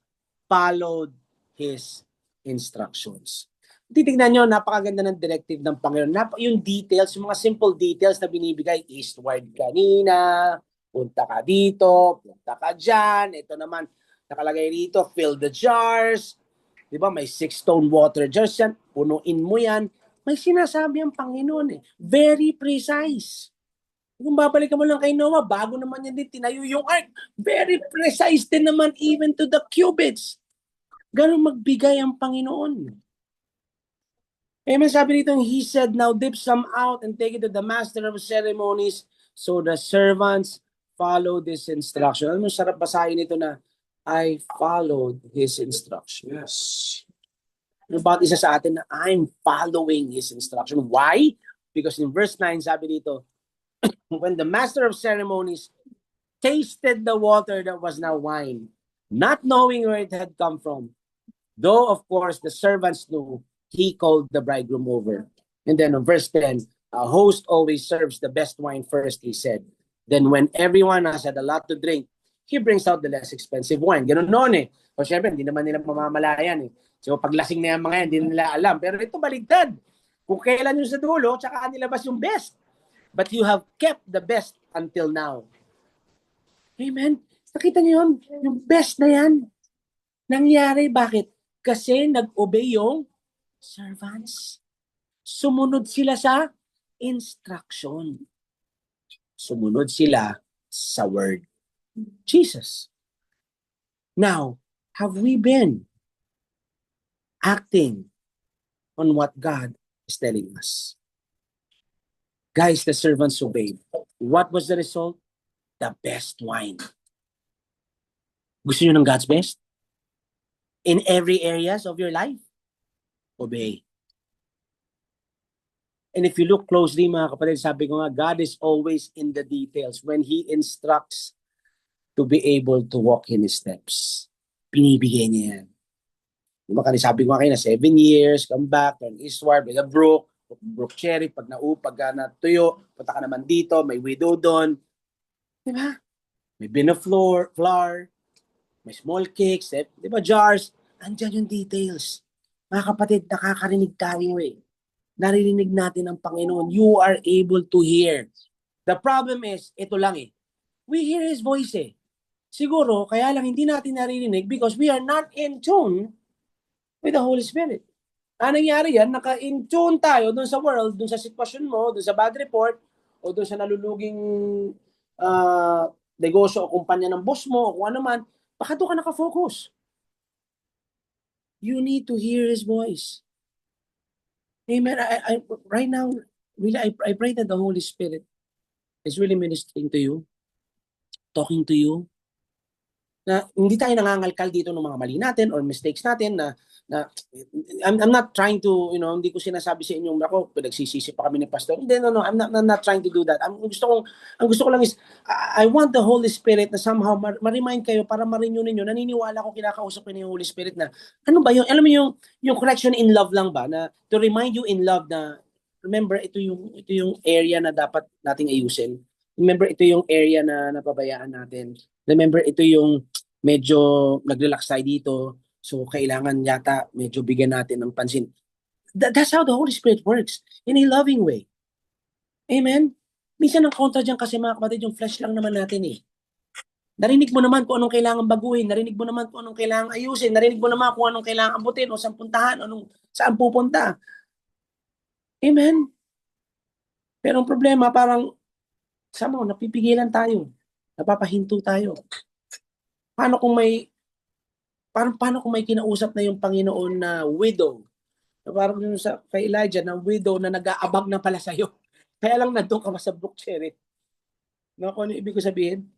followed his instructions. Titignan nyo, napakaganda ng directive ng Panginoon. Yung details, yung mga simple details na binibigay, eastward kanina, punta ka dito, punta ka dyan, ito naman, nakalagay rito, fill the jars, di ba, may 6 stone water jars yan, punuin mo yan, may sinasabi ang Panginoon eh. Very precise. Kung babalikan mo lang kay Noah, bago naman yan din tinayo yung ark. Very precise din naman even to the cubits. Ganun magbigay ang Panginoon. Amen. Sabi dito, he said, now dip some out and take it to the master of ceremonies. So the servants followed this instruction. Alam mo, sarap basahin ito na, I followed his instruction. Yes. Ano ba isa sa atin na I'm following his instruction? Why? Because in verse 9, sabi dito, when the master of ceremonies tasted the water that was now wine, not knowing where it had come from, though, of course, the servants knew, he called the bridegroom over. And then on verse 10, a host always serves the best wine first, he said. Then when everyone has had a lot to drink, he brings out the less expensive wine. Ganun noon eh. O syempre, hindi naman nila mamamalayan eh. So paglasing na yung mga yan, hindi nila alam. Pero ito baligtad. Kung kailan yung sa dulo, tsaka nilabas yung best. But you have kept the best until now. Amen? Nakita niyo yun? Yung best na yan. Nangyari, bakit? Kasi nag-obey yung servants. Sumunod sila sa instruction. Sumunod sila sa word. Jesus. Now, have we been acting on what God is telling us? Guys, the servants obeyed. What was the result? The best wine. Gusto niyo ng God's best? In every areas of your life? Obey. And if you look closely, mga kapatid, sabi ko nga, God is always in the details. When He instructs to be able to walk in His steps, pinibigay niya yan. Diba, sabi ko nga kayo na 7 years, come back, turn eastward, by the brook, brook cherry, pag natuyo, punta ka naman dito, may widow doon. Di ba? May flour, may small cakes, di ba, jars. Andyan yung details. Mga kapatid, nakakarinig tayo eh. Naririnig natin ang Panginoon. You are able to hear. The problem is, ito lang eh. We hear His voice eh. Siguro, kaya lang hindi natin naririnig because we are not in tune with the Holy Spirit. Ano nangyari yan? Naka-in tune tayo dun sa world, dun sa sitwasyon mo, dun sa bad report, o dun sa naluluging negosyo o kumpanya ng boss mo, o kung ano man, baka doon ka nakafocus. You need to hear His voice. Amen. Right now, really, I pray that the Holy Spirit is really ministering to you, talking to you, na hindi tayo nangangalkal dito ng mga mali natin or mistakes natin na I'm not trying to, hindi ko sinasabi sa inyo, ako, pinagsisisi pa kami ni Pastor. Hindi, no, I'm not trying to do that. Ang gusto ko lang is, I want the Holy Spirit na somehow ma-remind kayo para ma-renew ninyo. Naniniwala ko kinakausap ko ng Holy Spirit na, ano ba yun? Alam mo yung correction in love lang ba? Na to remind you in love na, remember, ito yung area na dapat nating ayusin. Remember, ito yung area na napabayaan natin. Remember, ito yung medyo nag-relax tayo dito. So, kailangan yata medyo bigyan natin ng pansin. That's how the Holy Spirit works. In a loving way. Amen? Minsan ang kontra dyan kasi mga kapatid, yung flesh lang naman natin eh. Narinig mo naman kung anong kailangan baguhin. Narinig mo naman kung anong kailangan ayusin. Narinig mo naman kung anong kailangan abutin o saan puntahan o saan pupunta. Amen? Pero ang problema, parang napipigilan tayo. Napapahinto tayo. Paano kung may kinausap na yung Panginoon na widow? Parang yung kay Elijah na widow na nag-aabag na pala sa'yo. Kaya lang nandun ka sa brook cherry. Kung ano ibig ko sabihin?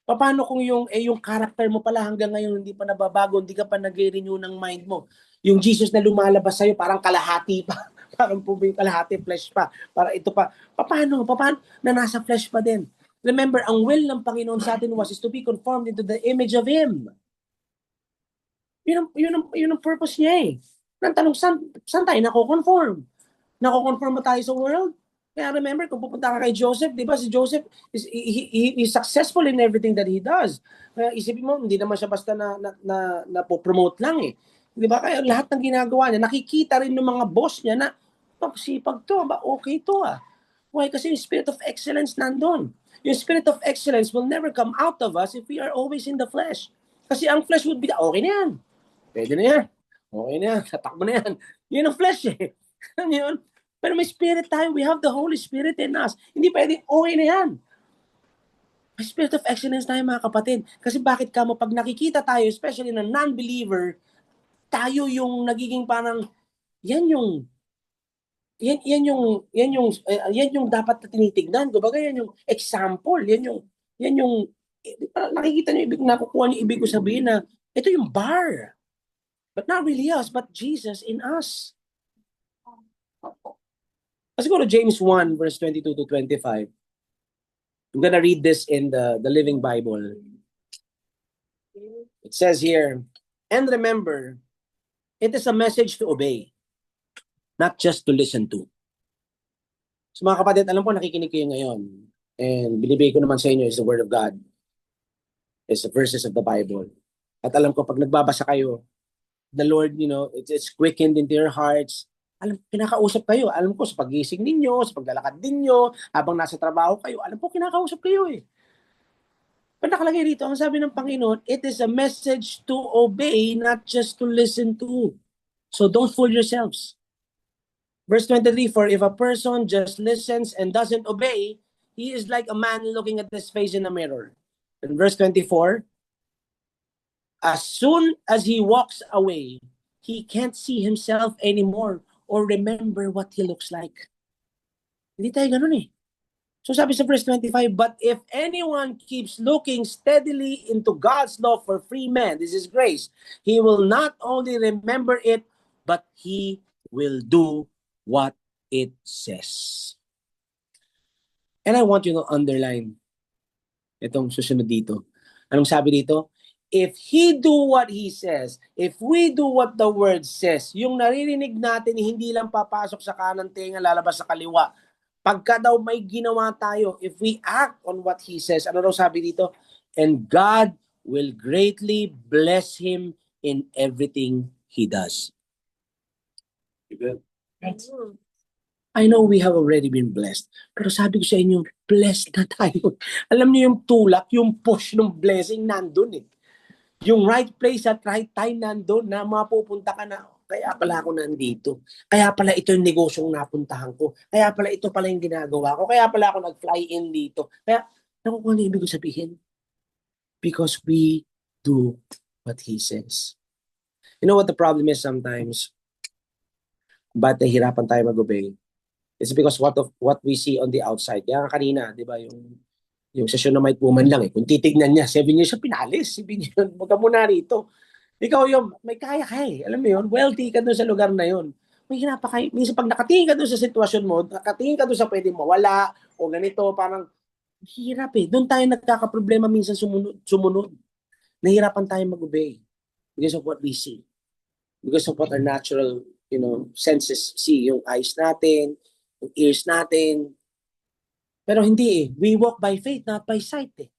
Paano kung yung character mo pala hanggang ngayon hindi pa nababago, hindi ka pa nag-renew ng mind mo? Yung Jesus na lumalabas sa'yo parang kalahati pa. Parang po yung kalahati flesh pa. Para ito pa. Paano na nasa flesh pa din? Remember, ang will ng Panginoon sa atin is to be conformed into the image of Him. Yun ang purpose niya eh. Nang tanong, saan tayo nako-conform? Nako-conform ba tayo sa world? Kaya remember, kung pupunta ka kay Joseph, di ba si Joseph is successful in everything that he does. Kaya isipin mo, hindi naman siya basta na po-promote lang eh. Di ba? Kaya lahat ng ginagawa niya, nakikita rin ng mga boss niya na, pagsipag to, okay to ah. Why? Kasi yung spirit of excellence nandun. Yung spirit of excellence will never come out of us if we are always in the flesh. Kasi ang flesh would be, okay na yan. Pwede na yan. Okay na yan. Tatakbo na yan. Yun ang flesh eh. Yun. Pero may spirit tayo. We have the Holy Spirit in us. Hindi pwede, okay na yan. May spirit of excellence tayo mga kapatid. Kasi bakit pag nakikita tayo, especially na non-believer, tayo yung nagiging parang, yan yung dapat na tinitignan. Kumbaga yan yung example. Yan yung nakikita niyo, nakukuha niyo ibig ko sabihin na ito yung bar. But not really us, but Jesus in us. Siguro James 1 verse 22 to 25. I'm gonna read this in the Living Bible. It says here, and remember, it is a message to obey, not just to listen to. So mga kapatid, alam ko nakikinig kayo ngayon. And binibigay ko naman sa inyo is the Word of God. It's the verses of the Bible. At alam ko, pag nagbabasa kayo, the Lord, it's quickened into your hearts. Alam, kinakausap kayo. Alam ko, sa pagising ninyo, sa paglalakad ninyo, habang nasa trabaho kayo, alam ko, kinakausap kayo eh. Pero nakalagay rito, ang sabi ng Panginoon, it is a message to obey, not just to listen to. So don't fool yourselves. Verse 23, for if a person just listens and doesn't obey, he is like a man looking at his face in a mirror. And verse 24, as soon as he walks away, he can't see himself anymore or remember what he looks like. Hindi tayo ganun eh. So sabi sa verse 25, but if anyone keeps looking steadily into God's law for free men, this is grace, he will not only remember it, but he will do what it says. And I want you to underline itong susunod dito. Anong sabi dito? If He do what He says, if we do what the Word says, yung naririnig natin, hindi lang papasok sa kanang tenga, lalabas sa kaliwa. Pagka daw may ginawa tayo, if we act on what He says, ano daw sabi dito? And God will greatly bless him in everything he does. Amen. I know we have already been blessed. Pero sabi ko sa inyo, blessed na tayo. Alam niyo yung tulak, yung push ng blessing nandun eh. Yung right place at right time nandun na mapupunta ka na. Kaya pala ako nandito. Kaya pala ito yung negosyong napuntahan ko. Kaya pala ito pala yung ginagawa ko. Kaya pala ako nag-fly in dito. Kaya, nakukuha niyo ibig ko sabihin? Because we do what He says. You know what the problem is sometimes? Ba't nahihirapan tayo mag-obey? It's because what we see on the outside. Kaya kanina, di ba, yung session na may woman lang eh. Kung titignan niya, 7 years siya pinalis. Sabi niya, wag ka muna rito. Ikaw yung, may kaya ka eh. Alam mo yun, wealthy ka doon sa lugar na yun. May hirap pa kayo. Minsan pag nakatingin ka doon sa sitwasyon mo, nakatingin ka doon sa pwede mawala, o ganito, parang, hirap eh. Doon tayo nagkakaproblema minsan sumunod. Nahirapan tayo mag-obey because of what we see. Because of what our natural, senses see. Yung eyes natin, yung ears natin. Pero hindi eh. We walk by faith, not by sight eh.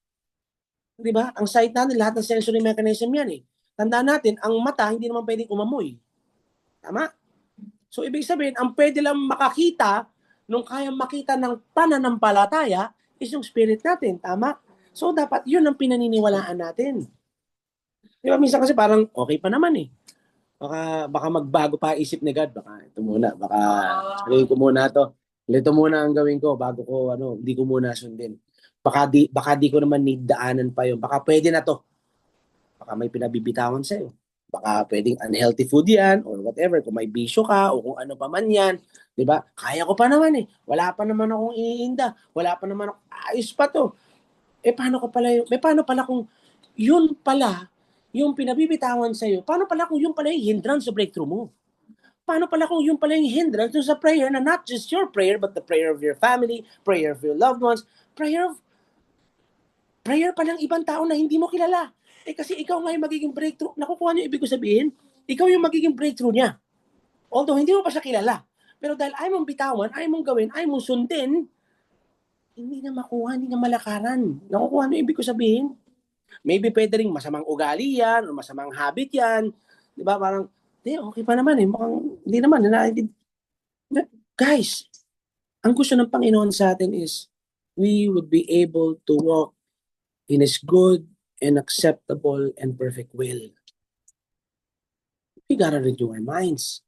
Di ba? Ang sight natin, lahat ng sensory mechanism yan eh. Tandaan natin, ang mata hindi naman pwedeng umamoy. Tama? So ibig sabihin, ang pwede lang makakita nung kayang makita ng pananampalataya is yung spirit natin. Tama? So dapat yun ang pinaniniwalaan natin. Di ba? Minsan kasi parang okay pa naman eh. Baka magbago pa isip ni God. Baka ito muna. Baka gawin ko muna to. Ito muna ang gawin ko bago ko, hindi ko muna sundin. Baka di ko naman need daanan pa yun. Baka pwede na to. Baka may pinabibitawan sa'yo. Baka pwedeng unhealthy food yan or whatever. Kung may bisyo ka o kung ano pa man yan. Diba? Kaya ko pa naman eh. Wala pa naman akong iinda. Wala pa naman akong ayos pa to. Paano pala kung yun pala yung pinabibitawan sa'yo? Paano pala kung yun pala yung hindrance sa breakthrough mo? Paano pala kung yun pala yung hindrance sa prayer na not just your prayer but the prayer of your family, prayer of your loved ones, prayer pa ng ibang tao na hindi mo kilala. Kasi ikaw nga yung magiging breakthrough. Nakukuha niyo ibig ko sabihin? Ikaw yung magiging breakthrough niya. Although hindi mo pa siya kilala. Pero dahil ayaw mong bitawan, ayaw mong gawin, ayaw mong sundin, hindi na makuha, hindi na malakaran. Nakukuha niyo ibig ko sabihin? Maybe pwede rin masamang ugali yan o masamang habit yan. Di ba? Parang, okay pa naman eh. Mukhang, hindi naman. Guys, ang gusto ng Panginoon sa atin is we would be able to walk in His good and acceptable and perfect will. We gotta renew our minds.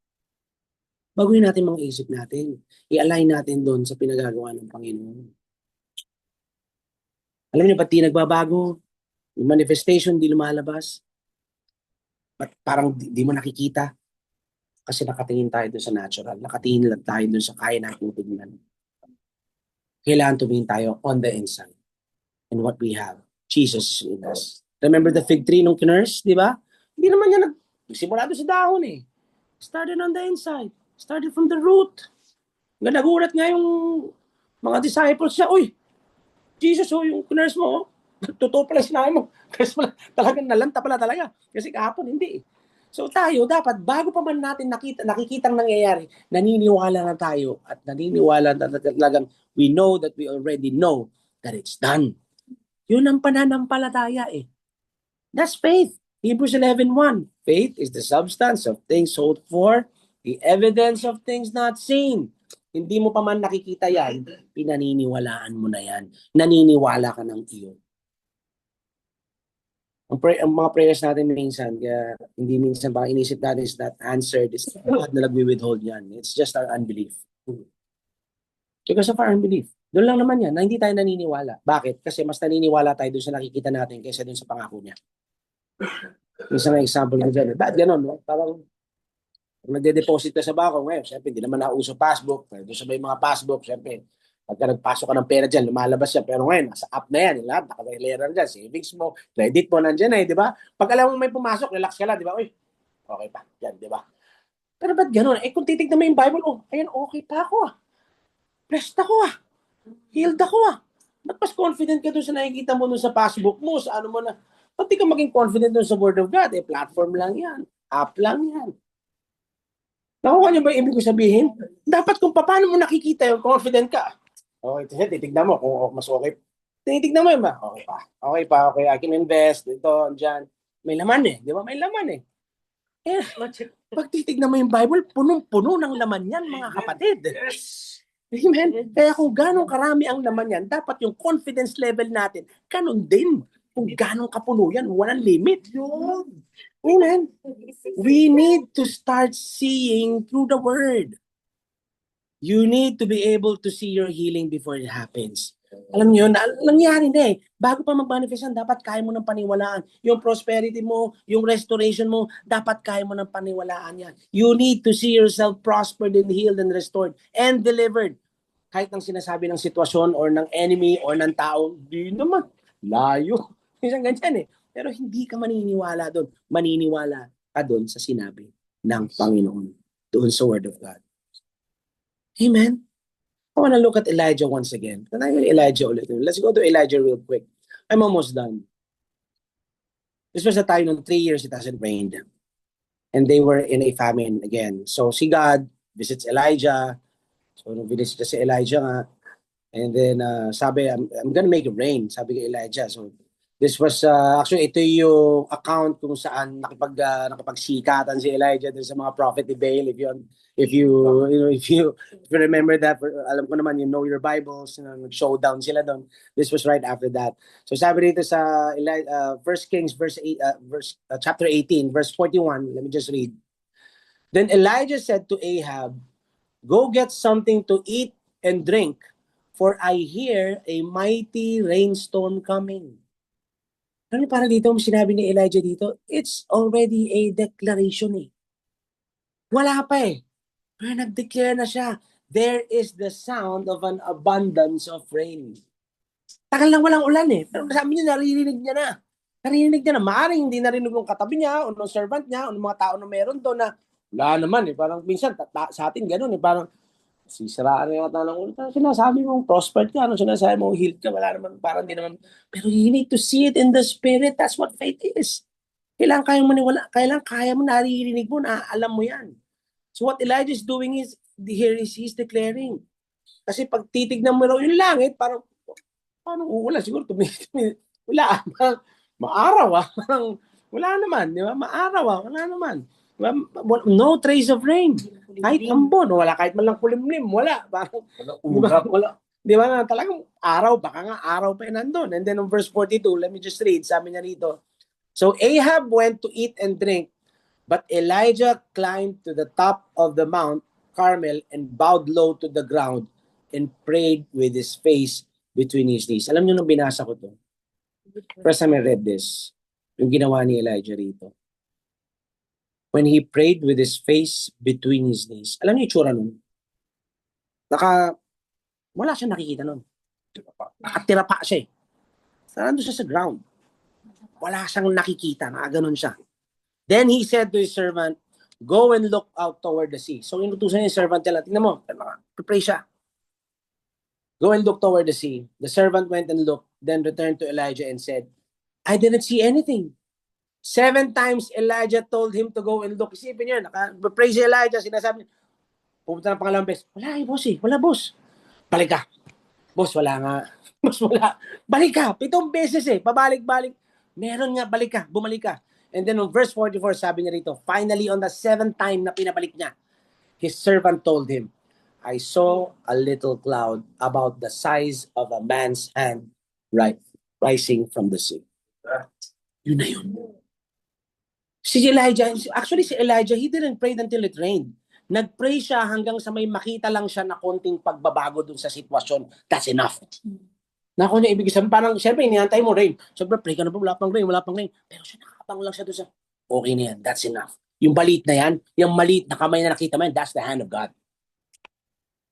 Baguhin natin mga isip natin. I-align natin doon sa pinagagawa ng Panginoon. Alam niyo, pati nagbabago, yung manifestation di lumalabas. Parang di mo nakikita. Kasi nakatingin tayo doon sa natural. Nakatingin lang tayo doon sa kaya natin tignan. Kailangan tumingin tayo on the inside. And what we have. Jesus is in us. Remember the fig tree nung kinurse, di ba? Hindi naman niya nagsimula doon sa dahon eh. Started on the inside. Started from the root. Nagulat nga yung mga disciples siya, uy, Jesus, yung kinurse mo, totoo pala sinabi mo. Kasi talagang nalanta pala talaga. Kasi kahapon, hindi eh. So tayo, dapat, bago pa man natin nakikitang nangyayari, naniniwala na tayo at naniniwala na talagang we know that we already know that it's done. Yun ang pananampalataya eh. That's faith. Hebrews 11:1. Faith is the substance of things hoped for, the evidence of things not seen. Hindi mo pa man nakikita yan, pinaniniwalaan mo na yan. Naniniwala ka ng iyo. Ang mga prayers natin minsan, kaya hindi minsan baka inisip natin is not answered, is not na nagwi-withhold yan. It's just our unbelief. Because of our unbelief. Doon lang naman yan, na hindi tayo naniniwala. Bakit? Kasi mas naniniwala tayo doon sa nakikita natin kaysa doon sa pangako niya. Isang example na dyan. Bakit ganun? No? Parang nagde-deposit ka sa bako ngayon, siyempre, hindi naman nauso passbook. Doon sa may mga passbook, siyempre, pagka nagpasok ka ng pera dyan, lumalabas siya. Pero ngayon, nasa app na yan. Lahat, nakalera dyan. Savings mo, credit mo, nandyan eh, di ba? Pag alam mo may pumasok, relax ka lang, di ba? Uy, okay pa. Yan, di ba? Pero ba't ganun? Kung titignan mo yung Bible, ayan, okay pa ako ah. Blessed ako ah. Healed ako ah. Ba't mas confident ka doon sa nakikita mo doon sa passbook mo, sa ano mo na, Ba't di ka maging confident dun sa Word of God? Platform lang yan. App lang yan. Nakuha niyo ba yung ibig ko sabihin? Dapat kung paano mo nakikita yung confident ka. Okay, titignan mo kung mas okay. Tinitignan mo yun ba? Okay pa. Okay pa, okay. I can invest. Ito, dyan. May laman eh. Di ba? May laman eh. Pag titignan mo yung Bible, punong-puno ng laman yan, mga kapatid. Amen. Kaya kung ganong karami ang laman yan, dapat yung confidence level natin, ganon din. Kung ganong kapuno yan, walang limit. Amen. We need to start seeing through the Word. You need to be able to see your healing before it happens. Alam niyo, nangyari na eh. Bago pa mag-manifest yan, dapat kaya mo ng paniwalaan. Yung prosperity mo, yung restoration mo, dapat kaya mo ng paniwalaan yan. You need to see yourself prospered and healed and restored and delivered. Kahit ng sinasabi ng sitwasyon or ng enemy or ng tao, di naman. Layo. Isang ganyan eh. Pero hindi ka maniniwala doon. Maniniwala ka doon sa sinabi ng Panginoon. Doon sa Word of God. Amen. I want to look at Elijah once again. Can I hear Elijah ulit? Let's go to Elijah real quick. I'm almost done. This was a time ng 3 years it hasn't rained. And they were in a famine again. So si God visits Elijah. So nung visit si Elijah nga. And then sabi, I'm gonna make it rain. Sabi kay Elijah. So this was, actually ito yung account kung saan nakipagsikatan si Elijah dun sa mga prophet ni Baal. If you remember that, alam ko naman, you know your Bibles, nag-showdown sila doon. This was right after that. So sabi dito sa 1 Kings chapter 18, verse 41, let me just read. Then Elijah said to Ahab, "Go get something to eat and drink, for I hear a mighty rainstorm coming." Ano para dito, sinabi ni Elijah dito, it's already a declaration eh. Wala pa eh. Pero nag-declare na siya. There is the sound of an abundance of rain. Tagal lang walang ulan eh. Pero sabi niya, naririnig niya na. Naririnig niya na. Maaaring hindi narinig ng katabi niya, o ng servant niya, o ng mga tao na meron doon na wala naman eh. Parang minsan, sa atin ganun eh. Parang, sisiraan na yata ng ulo. Sinasabi mong prospered ka, ano sinasabi mong healed ka, wala naman, parang di naman. Pero you need to see it in the spirit. That's what faith is. Kailangan kayang maniwala, kailangan kaya mo naririnig mo, na alam mo yan. So what Elijah is doing is, he's declaring. Kasi pag titignan mo raw yung langit, parang wala, siguro wala, parang maaraw parang wala naman, di ba? Maaraw wala naman. No trace of rain. Kahit ambon, wala, kahit man lang kulimlim, wala. Parang, wala. Di ba na talagang araw, baka nga araw pa nandun. And then on verse 42, let me just read, sabi niya rito. So Ahab went to eat and drink, but Elijah climbed to the top of the Mount Carmel and bowed low to the ground and prayed with his face between his knees. Alam niyo nung binasa ko to? First time I read this, yung ginawa ni Elijah rito. When he prayed with his face between his knees. Alam niyo yung tsura nun? Wala siya nakikita nun. Nakatira pa siya eh. Nandun siya sa ground. Wala siyang nakikita, nakaganon siya. Then he said to his servant, "Go and look out toward the sea." So inutusan niya yung servant niya, tingnan mo, pray siya. Go and look toward the sea. The servant went and looked, then returned to Elijah and said, "I didn't see anything." 7 times Elijah told him to go and look. Isipin niyo, naka-pray si Elijah, sinasabi, pupunta ng pangalawang beses, wala eh, boss eh, wala boss. Balik ka. Boss, wala nga. Boss, wala. Balik ka. 7 beses eh, pabalik-balik. Meron nga, balik ka, bumalik ka. And then on verse 44, sabi niya rito, finally on the 7th time na pinabalik niya, his servant told him, "I saw a little cloud about the size of a man's hand rising from the sea." Yun na yun. Si Elijah, he didn't pray until it rained. Nag-pray siya hanggang sa may makita lang siya na konting pagbabago dun sa sitwasyon. That's enough. Nako niya, ibig sabihin, parang, syempre, inihantay mo rain. Siyempre, pray ka na po, wala pang rain. Pero siya nakabang lang siya doon sa, okay na yan, that's enough. Yung balit na yan, yung maliit na kamay na nakita mo yan, that's the hand of God.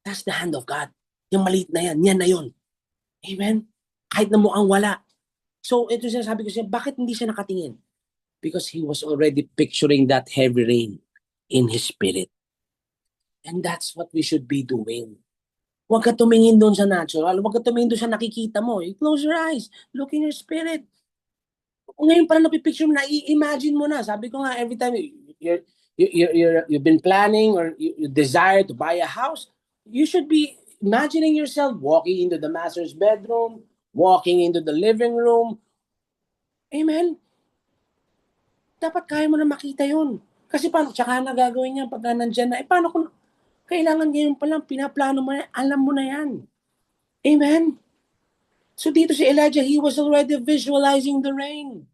That's the hand of God. Yung maliit na yan na yun. Amen? Kahit na mukhang wala. So, ito siya sabi ko siya, bakit hindi siya nakatingin? Because he was already picturing that heavy rain in his spirit. And that's what we should be doing. Huwag ka tumingin doon sa natural. Huwag ka tumingin doon sa nakikita mo. You close your eyes. Look in your spirit. Ngayon parang napipicture mo na, i-imagine mo na. Sabi ko nga, every time you've been planning or you desire to buy a house, you should be imagining yourself walking into the master's bedroom, walking into the living room. Amen? Dapat kaya mo na makita yun. Kasi paano, tsaka na gagawin niya pagka nandyan na, paano kung kailangan ngayon pa lang, pinaplano mo na, alam mo na yan. Amen? So dito si Elijah, he was already visualizing the rain.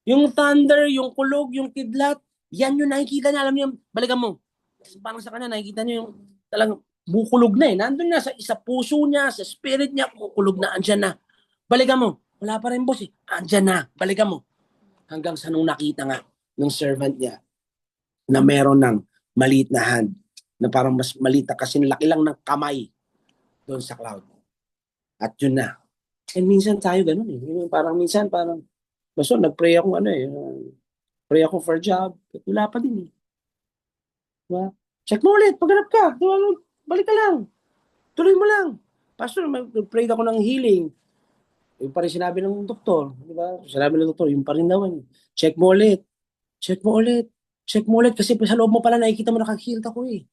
Yung thunder, yung kulog, yung kidlat, yan yung nakikita niya. Alam niyo, balikan mo. Parang sa kanya, nakikita niyo yung talagang bukulog na eh. Nandun na sa puso niya, sa spirit niya, kukulog na, andyan na. Balikan mo. Wala pa rin boss eh. Andyan na. Balikan mo. Hanggang sa nung nakita nga ng servant niya na meron ng maliit na hand na parang mas maliit na kasi laki lang ng kamay doon sa cloud. At yun na. And minsan tayo ganun eh. Parang minsan, parang basta nag-pray ako pray ako for a job. Wala pa din eh. Diba? Check mo ulit, paghanap ka. Diba? Balik ka lang. Tuloy mo lang. Pastor, mag-pray ako ng healing. Yung pa rin sinabi ng doktor. Diba? Sinabi ng doktor, yung pa rin daw. Check mo ulit. Check mo ulit. Check mo ulit. Kasi sa loob mo pala nakikita mo nakag-heal ako eh.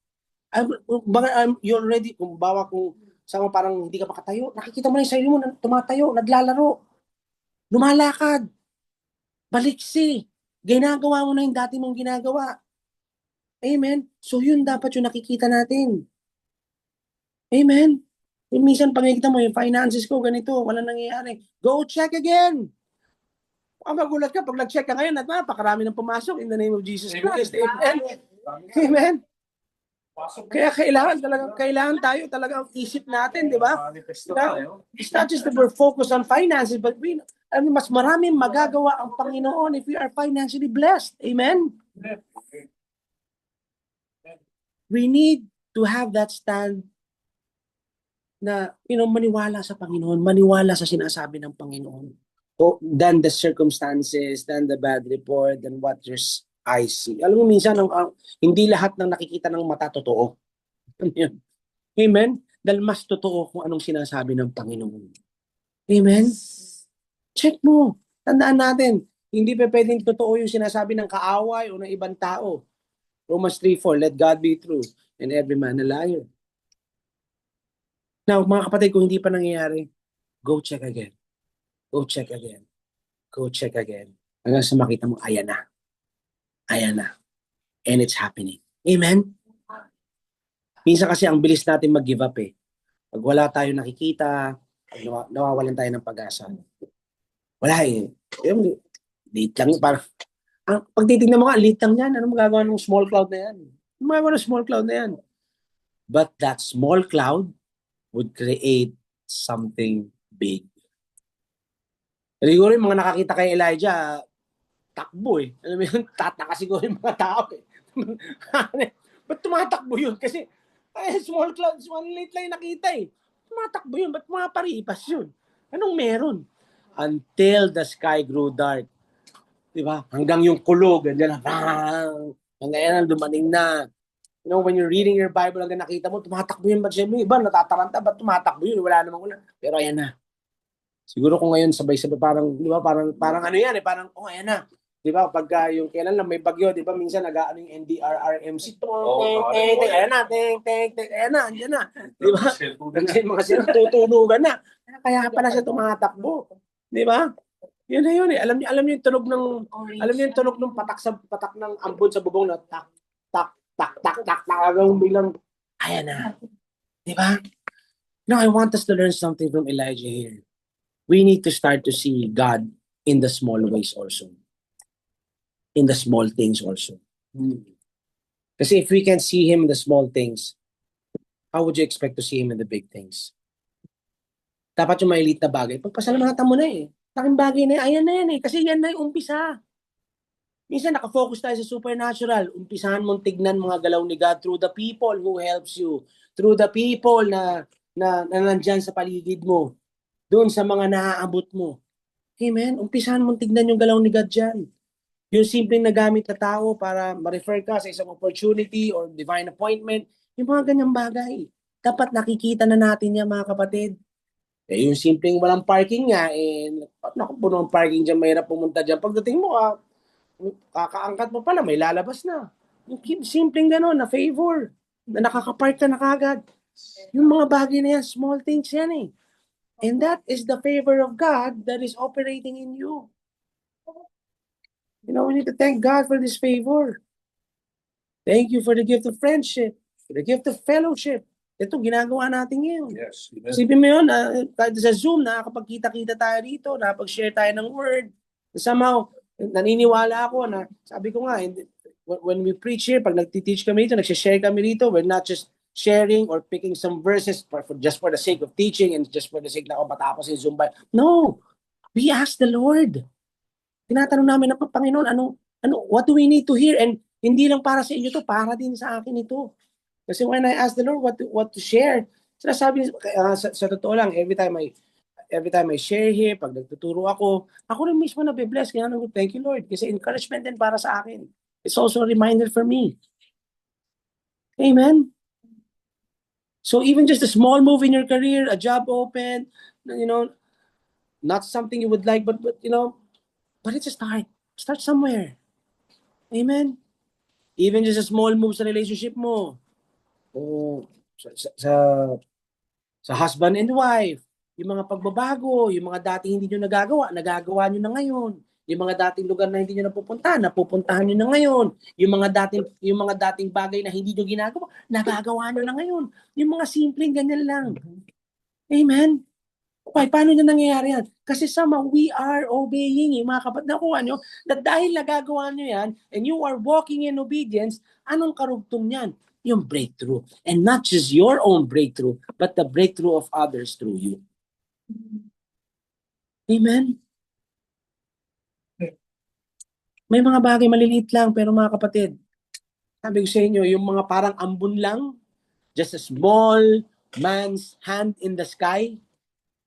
You already, kung bawa kung sama parang hindi ka makatayo, nakikita mo na yung sarili mo, tumatayo, naglalaro, lumalakad, baliksi, ginagawa mo na yung dati mong ginagawa. Amen? So yun dapat yung nakikita natin. Amen? Yung minsan pag nakikita mo yung finances ko, ganito, wala nangyayari. Go check again! Ang magulat ka, pag nag-check ka ngayon, at napakarami ng pumasok in the name of Jesus Christ. Amen? Amen? Kaya kailangan tayo talagang isip natin, di ba? It's not just that we're focused on finances, but mas maraming magagawa ang Panginoon if we are financially blessed. Amen? We need to have that stand na, maniwala sa Panginoon, maniwala sa sinasabi ng Panginoon. Than the circumstances, than the bad report, than what your eyes see. Alam mo, minsan, hindi lahat ng nakikita ng mata totoo. Amen? Dahil mas totoo kung anong sinasabi ng Panginoon. Amen? Check mo. Tandaan natin, hindi pa pwedeng totoo yung sinasabi ng kaaway o ng ibang tao. Romans 3:4, let God be true and every man a liar. Now, mga kapatid, kung hindi pa nangyayari, go check again. Go check again. Go check again. Hanggang sa makita mo, ayan na. Ayan na. And it's happening. Amen? Minsan kasi ang bilis natin mag-give up eh. Pag wala tayo nakikita, nawawalan tayo ng pag-asa. Wala eh. Late lang yun. Pag titignan mo nga, late lang yan. Ano magagawa ng small cloud na yan? Ano magagawa ng small cloud na yan? But that small cloud would create something big. Siguro yung mga nakakita kay Elijah, takbo eh. Alam mo yun, tataka siguro yung mga tao eh. Ba't tumatakbo yun? Kasi small clouds, one late lang nakita eh. Tumatakbo yun, ba't mga paripas yun? Anong meron? Until the sky grew dark. Diba? Hanggang yung kulog, hanggang yan, dumating na. When you're reading your Bible, hanggang nakita mo, tumatakbo yun. Ba't siyempre, iba, natataranta, ba't tumatakbo yun? Wala namang ulan. Pero ayan na. Siguro kung ngayon sabay-sabay parang, di ba, parang ano yan eh, parang, ayan na. Di ba, pagka yung kailan lang may bagyo, di ba, minsan nag-aano yung NDRRMC, ayan na, ayan na, andyan na. Di ba? Kasi mga sila tutunugan na. Kaya pala siya tumatakbo. Di ba? Yun na yun eh. Alam niyo yung tunog ng patak ng ambon sa bubong na tak, hanggang bilang, ayan na. Di ba? I want us to learn something from Elijah here. We need to start to see God in the small ways also. In the small things also. Kasi if we can see Him in the small things, how would you expect to see Him in the big things? Dapat yung maliit na bagay, pagpasalamatan mo na eh. Laking bagay na ayan na yan eh. Kasi yan na yung umpisa. Minsan nakafocus tayo sa supernatural. Umpisahan mong tignan mga galaw ni God through the people who helps you. Through the people na nandyan sa paligid mo. Doon sa mga naaabot mo. Amen? Umpisahan mong tignan yung galaw ni God dyan. Yung simpleng nagamit na tao para ma-refer ka sa isang opportunity or divine appointment. Yung mga ganyang bagay. Dapat nakikita na natin yan mga kapatid. Eh, yung simpleng walang parking nga, eh, naku, puno ang parking dyan, mahirap pumunta dyan. Pagdating mo, kakaangkat mo pala, may lalabas na. Yung simpleng gano'n, na favor, na nakakapark ka na kagad. Yung mga bagay na yan, small things yan eh. And that is the favor of God that is operating in you. You know, we need to thank God for this favor. Thank you for the gift of friendship, for the gift of fellowship. Ito, ginagawa natin ngayon. Yes. Isipin mo yun, kahit sa Zoom, nakakapagkita-kita tayo rito, nakapag-share tayo ng word. Somehow, naniniwala ako na, sabi ko nga, when we preach here, pag nagtiteach kami rito, nagsishare kami rito, we're not just sharing or picking some verses just for the sake of teaching and just for the sake na matapos yung Zoom. No, we ask the Lord. Tinatanong namin ng Panginoon, what do we need to hear? And hindi lang para sa inyo to, para din sa akin ito. Kasi when I ask the Lord what to share, sinasabi sa totoo lang, every time I share here, pag nagtuturo ako rin mismo nabibless. Kaya thank you Lord. Kasi encouragement din para sa akin. It's also a reminder for me. Amen? So even just a small move in your career, a job open, not something you would like, but but it's a start. Start somewhere. Amen? Even just a small move sa relationship mo. O sa husband and wife. Yung mga pagbabago, yung mga dating hindi nyo nagagawa nyo na ngayon. Yung mga dating lugar na hindi nyo napupuntahan nyo na ngayon. Yung mga dating bagay na hindi nyo ginagawa, nagagawa nyo na ngayon. Yung mga simpleng ganyan lang. Amen? Okay, paano na nangyayari yan? Kasi we are obeying, mga kapatid, nakuha nyo, that dahil nagagawa nyo yan, and you are walking in obedience, anong karugtong yan? Yung breakthrough. And not just your own breakthrough, but the breakthrough of others through you. Amen? May mga bagay maliliit lang, pero mga kapatid, sabi ko sa inyo, yung mga parang ambon lang, just a small man's hand in the sky,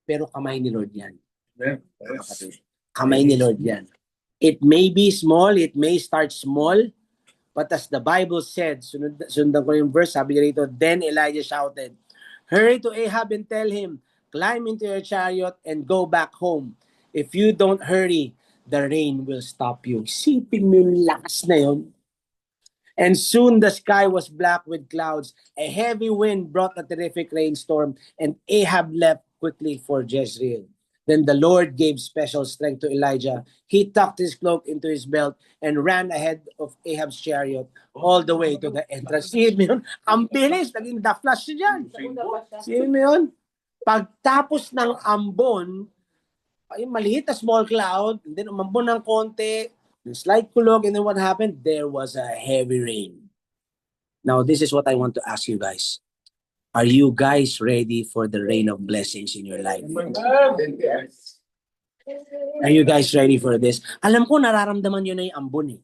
pero kamay ni Lord yan. Mga kapatid, kamay ni Lord yan. It may be small, it may start small, but as the Bible said, sundan ko yung verse, sabi rito, then Elijah shouted, hurry to Ahab and tell him, climb into your chariot and go back home. If you don't hurry, the rain will stop you. Sipin mo yung lakas na yun. And soon the sky was black with clouds. A heavy wind brought a terrific rainstorm, and Ahab left quickly for Jezreel. Then the Lord gave special strength to Elijah. He tucked his cloak into his belt and ran ahead of Ahab's chariot all the way to the entrance. See mo yun? Ang bilis, naging the flash siya dyan. See mo yun? Pagtapos ng ambon, yung maliit na small cloud, and then umambon ng konti, yung slight kulog, and then what happened? There was a heavy rain. Now, this is what I want to ask you guys. Are you guys ready for the rain of blessings in your life? Are you guys ready for this? Alam ko, nararamdaman nyo na yung ambon eh.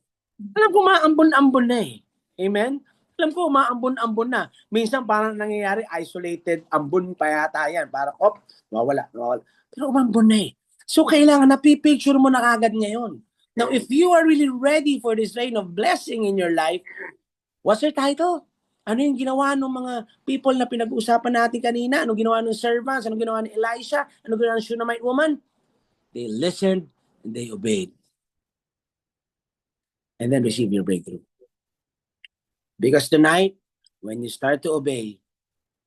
Alam ko, maambon-ambon na eh. Amen? Alam ko, maambon-ambon na. Minsan parang nangyayari, isolated ambon pa yata yan. Parang, mawala. Pero umambon na eh. So, kailangan napipicture mo na agad ngayon. Now, if you are really ready for this rain of blessing in your life, what's your title? Ano yung ginawa ng mga people na pinag-uusapan natin kanina? Ano ginawa ng servants? Ano ginawa ni Elisha? Ano ginawa ng Shunammite woman? They listened and they obeyed. And then receive your breakthrough. Because tonight, when you start to obey,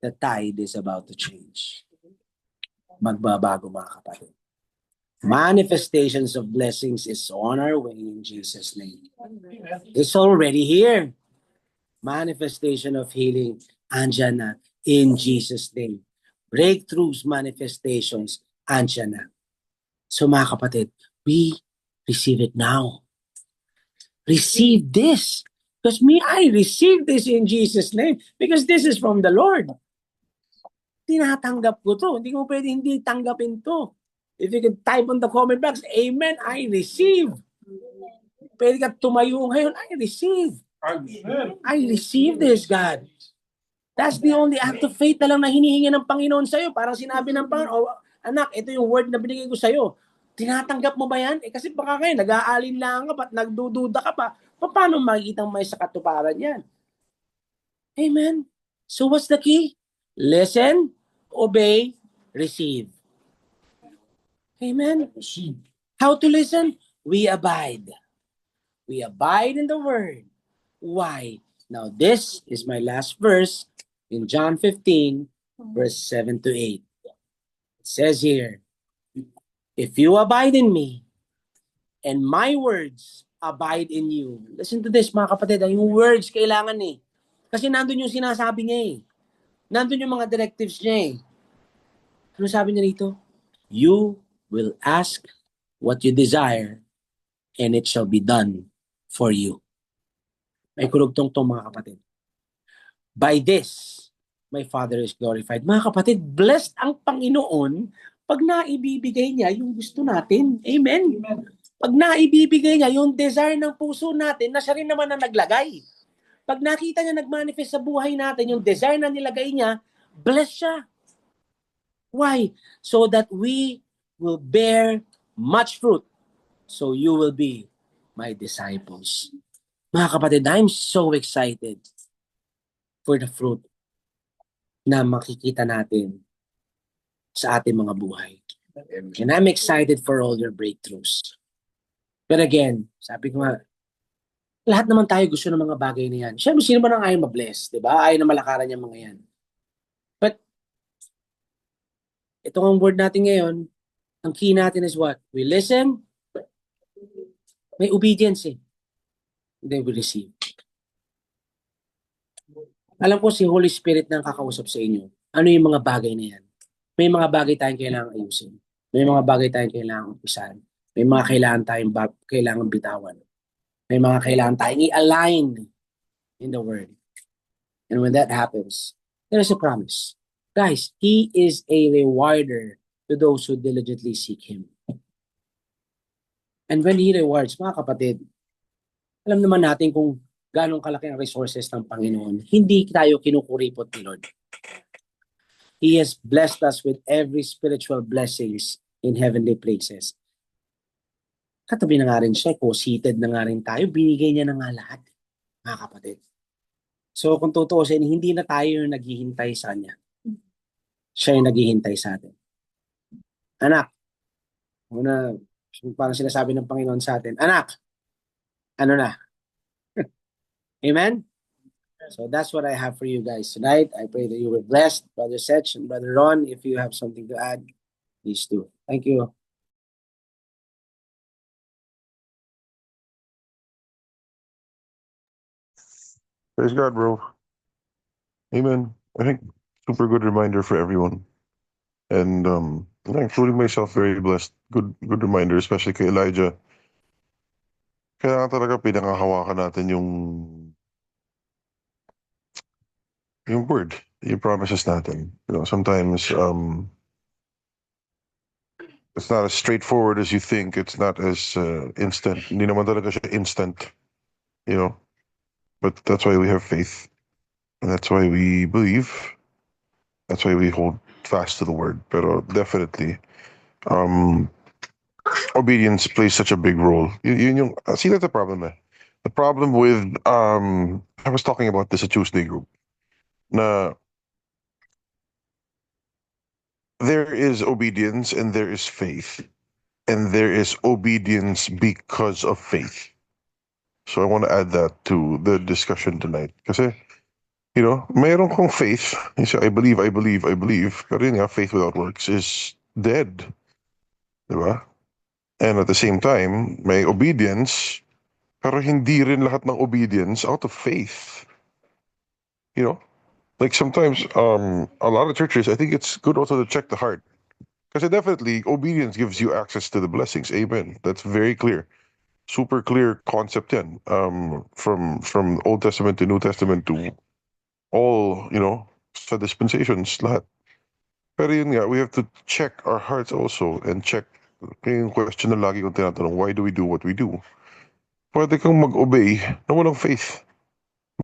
the tide is about to change. Magbabago, mga kapatid. Manifestations of blessings is on our way in Jesus' name. It's already here. Manifestation of healing, andyan na in Jesus' name. Breakthroughs, manifestations, andyan na. So mga kapatid, we receive it now. Receive this. Because I receive this in Jesus' name. Because this is from the Lord. Tinatanggap ko to. Hindi ko pwede hindi tanggapin to. If you can type on the comment box, amen, I receive. Pwede ka tumayo ngayon, I receive. I receive this, God. That's the only act of faith na lang na hinihingi ng Panginoon sa'yo. Parang sinabi ng Panginoon, anak, ito yung word na binigay ko sa'yo. Tinatanggap mo ba yan? Kasi baka ngayon, nag-aalinlangan ka pa at nagdududa ka pa. Paano makikita may sa katuparan yan? Amen. So what's the key? Listen, obey, receive. Amen. How to listen? We abide. We abide in the word. Why? Now, this is my last verse in John 15, verse 7 to 8. It says here, if you abide in me, and my words abide in you. Listen to this, mga kapatid. Yung words kailangan eh. Kasi nandun yung sinasabi niya eh. Nandun yung mga directives niya eh. Ano sabi niya rito? You will ask what you desire and it shall be done for you. May kurugtong tong mga kapatid. By this, my Father is glorified. Mga kapatid, blessed ang Panginoon pag naibibigay niya yung gusto natin. Amen. Pag naibibigay niya yung desire ng puso natin na siya rin naman ang naglagay. Pag nakita niya nagmanifest sa buhay natin yung desire na nilagay niya, bless siya. Why? So that we will bear much fruit. So you will be my disciples. Mga kapatid, I'm so excited for the fruit na makikita natin sa ating mga buhay. And I'm excited for all your breakthroughs. But again, sabi ko nga, lahat naman tayo gusto ng mga bagay na yan. Siyempre, sino man ang ayaw ma-bless, di ba? Ayaw na malakaran yung mga yan. But, itong ang word natin ngayon, ang key natin is what? We listen, may obedience eh. Then we receive. Alam ko si Holy Spirit na ang kakausap sa inyo. Ano yung mga bagay na yan? May mga bagay tayong kailangang ayusin. May mga bagay tayong kailangang umpisahan. May mga kailangan bitawan. May mga kailangan tayong i-align in the Word. And when that happens, there is a promise. Guys, He is a rewarder to those who diligently seek Him. And when He rewards, mga kapatid, alam naman natin kung ganong kalaki ang resources ng Panginoon. Hindi tayo kinukuripot ni Lord. He has blessed us with every spiritual blessings in heavenly places. Katabi na nga rin siya, co-seated na nga rin tayo, binigay niya na nga lahat, mga kapatid. So kung tutuusin, hindi na tayo yung naghihintay sa Kanya. Siya yung naghihintay sa atin. Anak, muna, parang sinasabi ng Panginoon sa atin, anak, ano na? Amen? So that's what I have for you guys tonight. I pray that you were blessed. Brother Seth and Brother Ron, if you have something to add, please do. Thank you. Praise God, bro. Amen. I think super good reminder for everyone. And including myself, very blessed. Good reminder, especially kay Elijah. Kaya nga talaga pinangahawakan natin yung word, yung promises natin. You know, sometimes it's not as straightforward as you think. It's not as instant. Hindi naman talaga siya instant, you know. But that's why we have faith. And that's why we believe. That's why we hold fast to the word. Pero definitely, obedience plays such a big role. See, that's the problem. The problem with, I was talking about this at Tuesday group. Na there is obedience and there is faith. And there is obedience because of faith. So I want to add that to the discussion tonight. Kasi, you know, mayroon kong faith. You say, I believe. Pero yun nga, faith without works is dead. Diba? And at the same time, may obedience, pero hindi rin lahat ng obedience out of faith. You know? Like sometimes, a lot of churches, I think it's good also to check the heart. Because definitely, obedience gives you access to the blessings. Amen. That's very clear. Super clear concept yan. From Old Testament to New Testament to all, you know, sa dispensations, lahat. Pero yun nga, we have to check our hearts also and check yung question na lagi kong tinatanong, why do we do what we do? Pwede kang mag-obey na walang faith.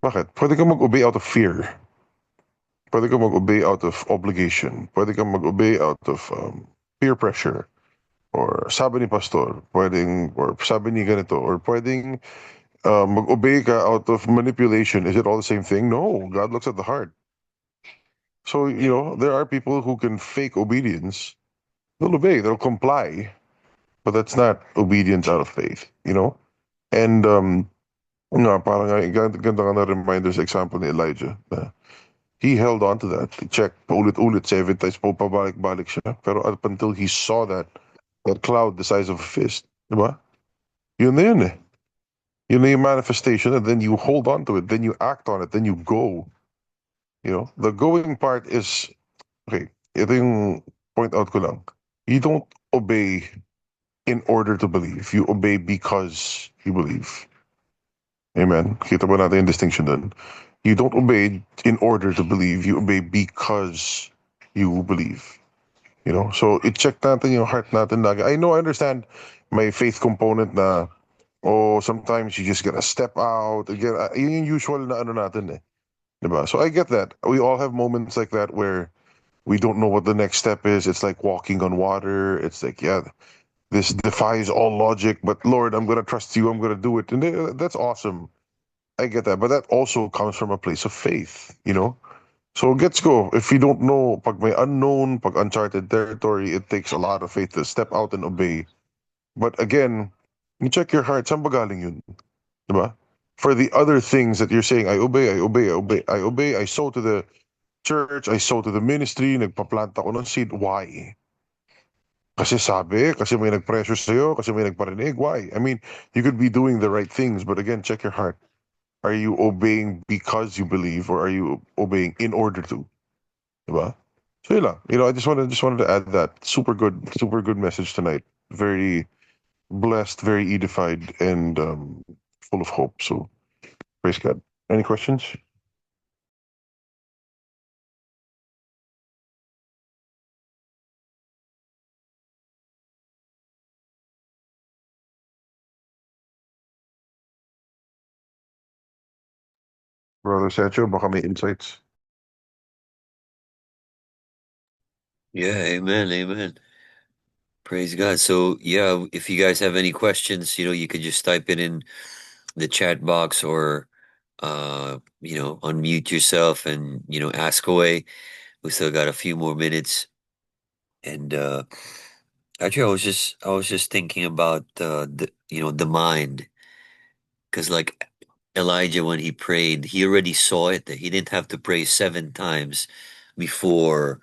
Bakit? Pwede kang mag-obey out of fear. Pwede kang mag-obey out of obligation. Pwede kang mag-obey out of peer pressure. Or sabi ni pastor, or sabi ni ganito, or pwedeng mag-obey ka out of manipulation. Is it all the same thing? No, God looks at the heart. So, you know, there are people who can fake obedience they'll obey, they'll comply, but that's not obedience out of faith, you know? And parang ganda nga na reminder sa example ni Elijah. He held on to that. He checked paulit-ulit 7 times pabalik-balik siya. Pero up until he saw that cloud the size of a fist, di ba? Yun na yun eh. Yun na yung manifestation, and then you hold on to it, then you act on it, then you go. You know, the going part is, okay, ito yung point out ko lang. You don't obey in order to believe. You obey because you believe. Amen. Kita ba natin yung distinction dun? You don't obey in order to believe. You obey because you believe. You know? So, i-check natin yung heart natin lagi. I know, I understand may faith component na, oh, sometimes you just gotta step out. Again, yun yung usual na ano natin eh. Diba? So, I get that. We all have moments like that where we don't know what the next step is. It's like walking on water. It's like, yeah, this defies all logic, but Lord, I'm gonna trust you. I'm gonna do it. And that's awesome. I get that, but that also comes from a place of faith, you know? So gets go. If you don't know, pag may unknown, pag uncharted territory, it takes a lot of faith to step out and obey. But again, you check your heart, saan ba galing yun? Diba? For the other things that you're saying, I obey, I obey, I obey, I obey, I sow to the church, I sow to the ministry, nagpa-plant ako ng seed. Why? Kasi sabi, kasi may nag-pressure sa'yo, kasi may nagparinig. Why? I mean, you could be doing the right things, but again, check your heart. Are you obeying because you believe, or are you obeying in order to? Diba? So yun lang. You know, I just wanted to add that. Super good message tonight. Very blessed, very edified, and full of hope. So praise God. Any questions? Brother Sergio, baka may insights. Yeah, amen, amen. Praise God. So yeah, if you guys have any questions, you could just type it in the chat box or unmute yourself and ask away. We still got a few more minutes. And actually I was just thinking about the mind. Because like Elijah, when he prayed, he already saw it. That he didn't have to pray 7 times before,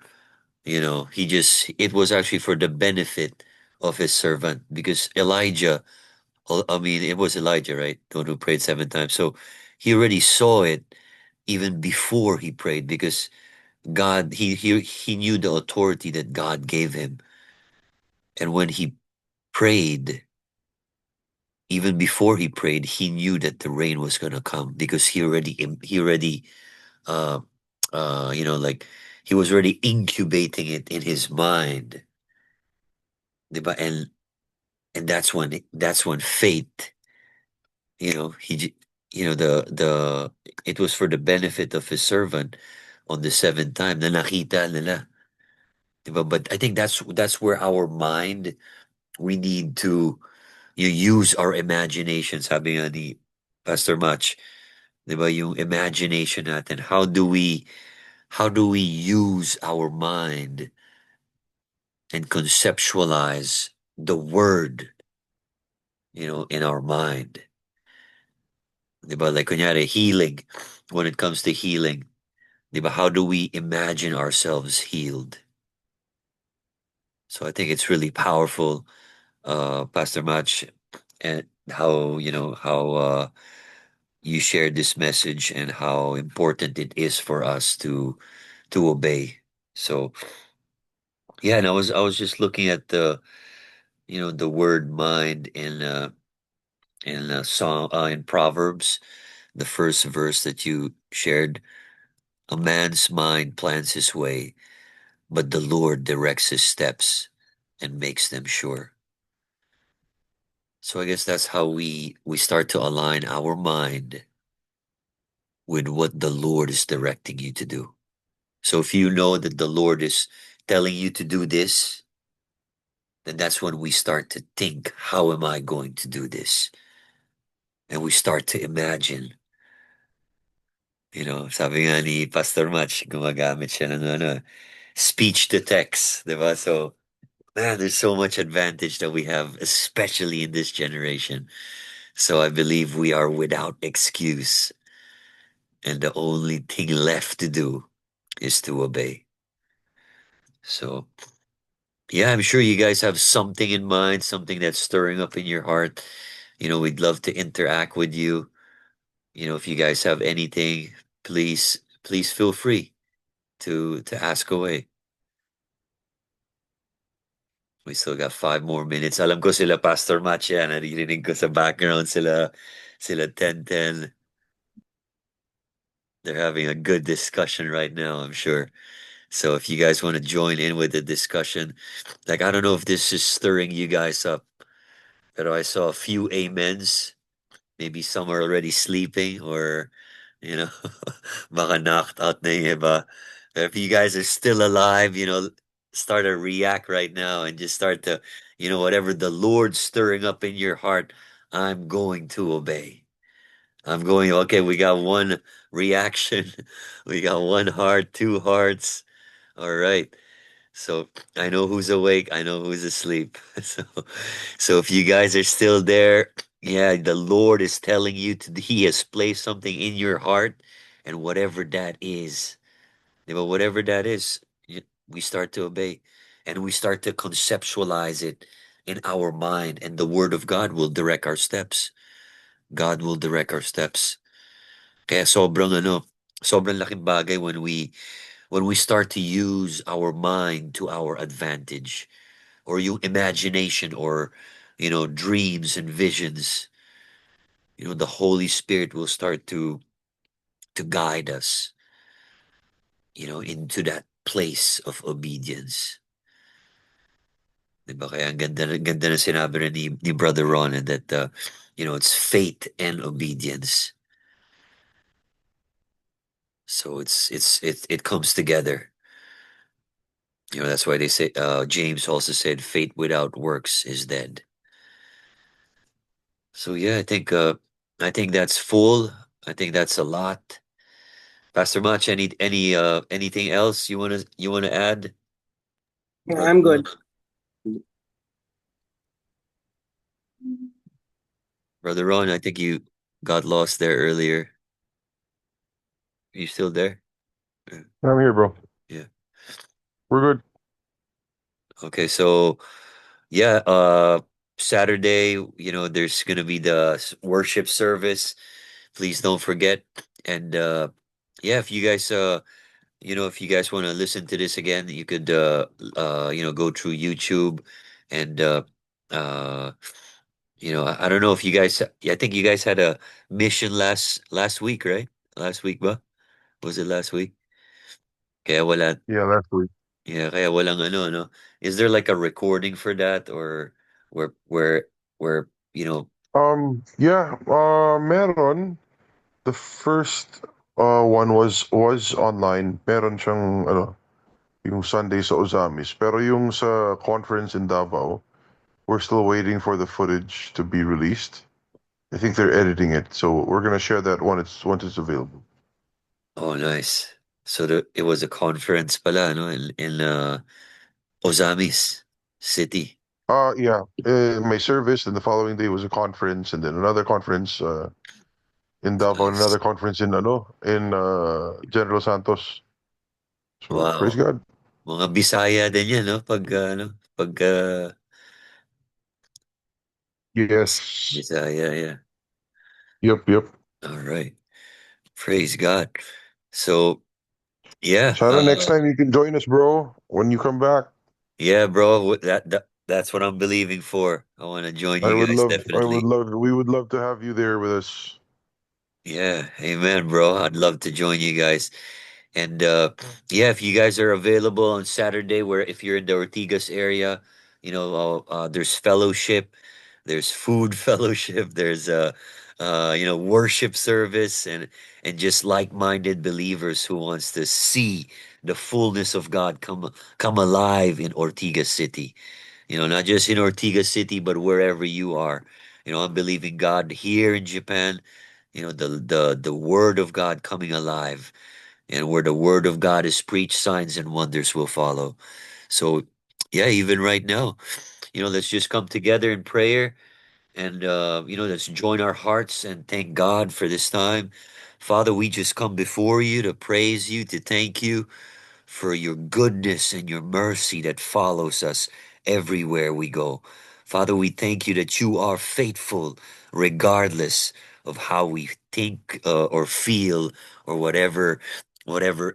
it was actually for the benefit of his servant. Because Elijah, I mean, it was Elijah, right? The one who prayed 7 times. So he already saw it even before he prayed, because God, he knew the authority that God gave him. And when he prayed, even before he prayed, he knew that the rain was gonna come, because he already uh like he was already incubating it in his mind. Diba? And that's when faith, he the it was for the benefit of his servant on the seventh time na nakita nila. Diba? But I think that's where our mind, we need to use our imagination, sabi nga ni Pastor Match. 'Di ba, yung imagination natin, how do we use our mind and conceptualize the word, in our mind. 'Di ba, like kunyari healing, when it comes to healing, 'di ba, how do we imagine ourselves healed? So I think it's really powerful, Pastor Match, and how you shared this message, and how important it is for us to obey. So yeah, and I was just looking at the word mind in song, in Proverbs, the first verse that you shared. A man's mind plans his way, but the Lord directs his steps and makes them sure. So I guess that's how we start to align our mind with what the Lord is directing you to do. So if you know that the Lord is telling you to do this, then that's when we start to think, how am I going to do this? And we start to imagine. Sabi nga ni Pastor Match, gumagamit siya ng speech to text, di ba? So Man, there's so much advantage that we have, especially in this generation. So I believe we are without excuse, and the only thing left to do is to obey. So, yeah, I'm sure you guys have something in mind, something that's stirring up in your heart. We'd love to interact with you. If you guys have anything, please feel free to ask away. We still got 5 more minutes. Alam ko sila Pastor Match yan. Naririnig ko sa background sila 1010. They're having a good discussion right now, I'm sure. So if you guys want to join in with the discussion, like I don't know if this is stirring you guys up, but I saw a few amens. Maybe some are already sleeping or, you know, baka knocked out na yung iba. But if you guys are still alive, start to react right now and just start to, whatever the Lord's stirring up in your heart, I'm going to obey. Okay, we got one reaction. We got one heart, two hearts. All right. So I know who's awake. I know who's asleep. So if you guys are still there, yeah, the Lord is telling you He has placed something in your heart, and whatever that is, whatever that is, we start to obey, and we start to conceptualize it in our mind, and the Word of God will direct our steps. God will direct our steps. Kaya sobrang laking bagay when we start to use our mind to our advantage, or you imagination, or dreams and visions. The Holy Spirit will start to guide us into that place of obedience. Diba? Kaya ang ganda na sinabi rin ni Brother Ron, that it's faith and obedience. So it comes together. That's why they say, James also said, faith without works is dead. So yeah, I think that's full. I think that's a lot. Pastor Mach, anything else you wanna add? Yeah, Brother I'm Ron? good. Brother Ron, I think you got lost there earlier. Are you still there? I'm here, bro. Yeah. We're good. Okay, so yeah, Saturday, there's gonna be the worship service. Please don't forget. And yeah, if you guys want to listen to this again, you could go through YouTube, and uh I don't know if you guys, I think you guys had a mission last week, right? Last week ba? Was it last week? Kaya wala, Yeah, last week. yeah, kaya walang no? Is there like a recording for that, or where Yeah, meron. The first one was online. Meron siyang yung Sunday sa Ozamis. Pero yung sa conference in Davao, we're still waiting for the footage to be released. I think they're editing it, so we're gonna share that once it's available. Oh, nice. So it was a conference pala, no, in Ozamis City. Yeah. My service, and the following day was a conference, and then another conference in Davao, and Nice. another conference in General Santos. So praise Wow. God. Mga Bisaya din yan, no? Pag Yes. Bisaya, yeah. Yep. All right. Praise God. So, yeah, Sana next time you can join us, bro, when you come back. yeah, bro, that's what I'm believing for. I want to join I you would guys love I would definitely. love we would love to have you there with us. Yeah, amen, bro. I'd love to join you guys. And yeah, if you guys are available on Saturday, where if you're in the Ortigas area, there's fellowship, there's food fellowship, there's worship service, and just like-minded believers who wants to see the fullness of God come alive in Ortigas City. Not just in Ortigas City, but wherever you are. I'm believing God here in Japan. The word of God coming alive, and where the word of God is preached, signs and wonders will follow. So Yeah, even right now, let's just come together in prayer and, let's join our hearts and thank God for this time. Father, we just come before you to praise you, to thank you for your goodness and your mercy that follows us everywhere we go. Father, we thank you that you are faithful regardless of how we think or feel or whatever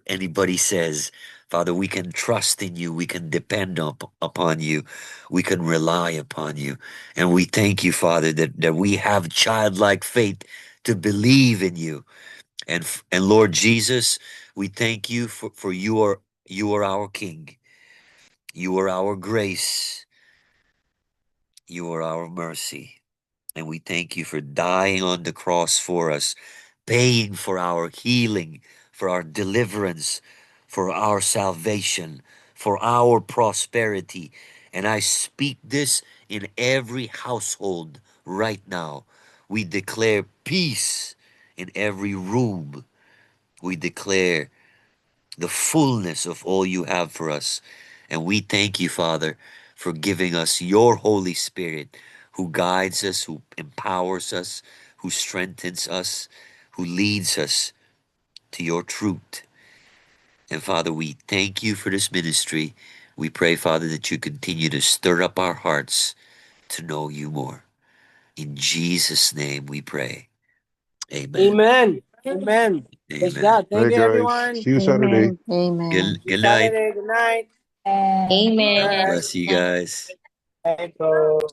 anybody says. Father, we can trust in you. We can depend upon you. We can rely upon you. And we thank you, Father, that we have childlike faith to believe in you. And Lord Jesus, we thank you for you are our King. You are our grace. You are our mercy. And we thank you for dying on the cross for us, paying for our healing, for our deliverance, for our salvation, for our prosperity. And I speak this in every household right now. We declare peace in every room. We declare the fullness of all you have for us. And we thank you, Father, for giving us your Holy Spirit who guides us, who empowers us, who strengthens us, who leads us to your truth. And Father, we thank you for this ministry. We pray, Father, that you continue to stir up our hearts to know you more. In Jesus' name we pray. Amen. Amen. Amen. Praise Amen. God. Thank Bye, you, guys. everyone. See you Saturday. Amen. Amen. Good, See you good night. Saturday. Good night. Amen. Bye. Bless you guys. Thank you.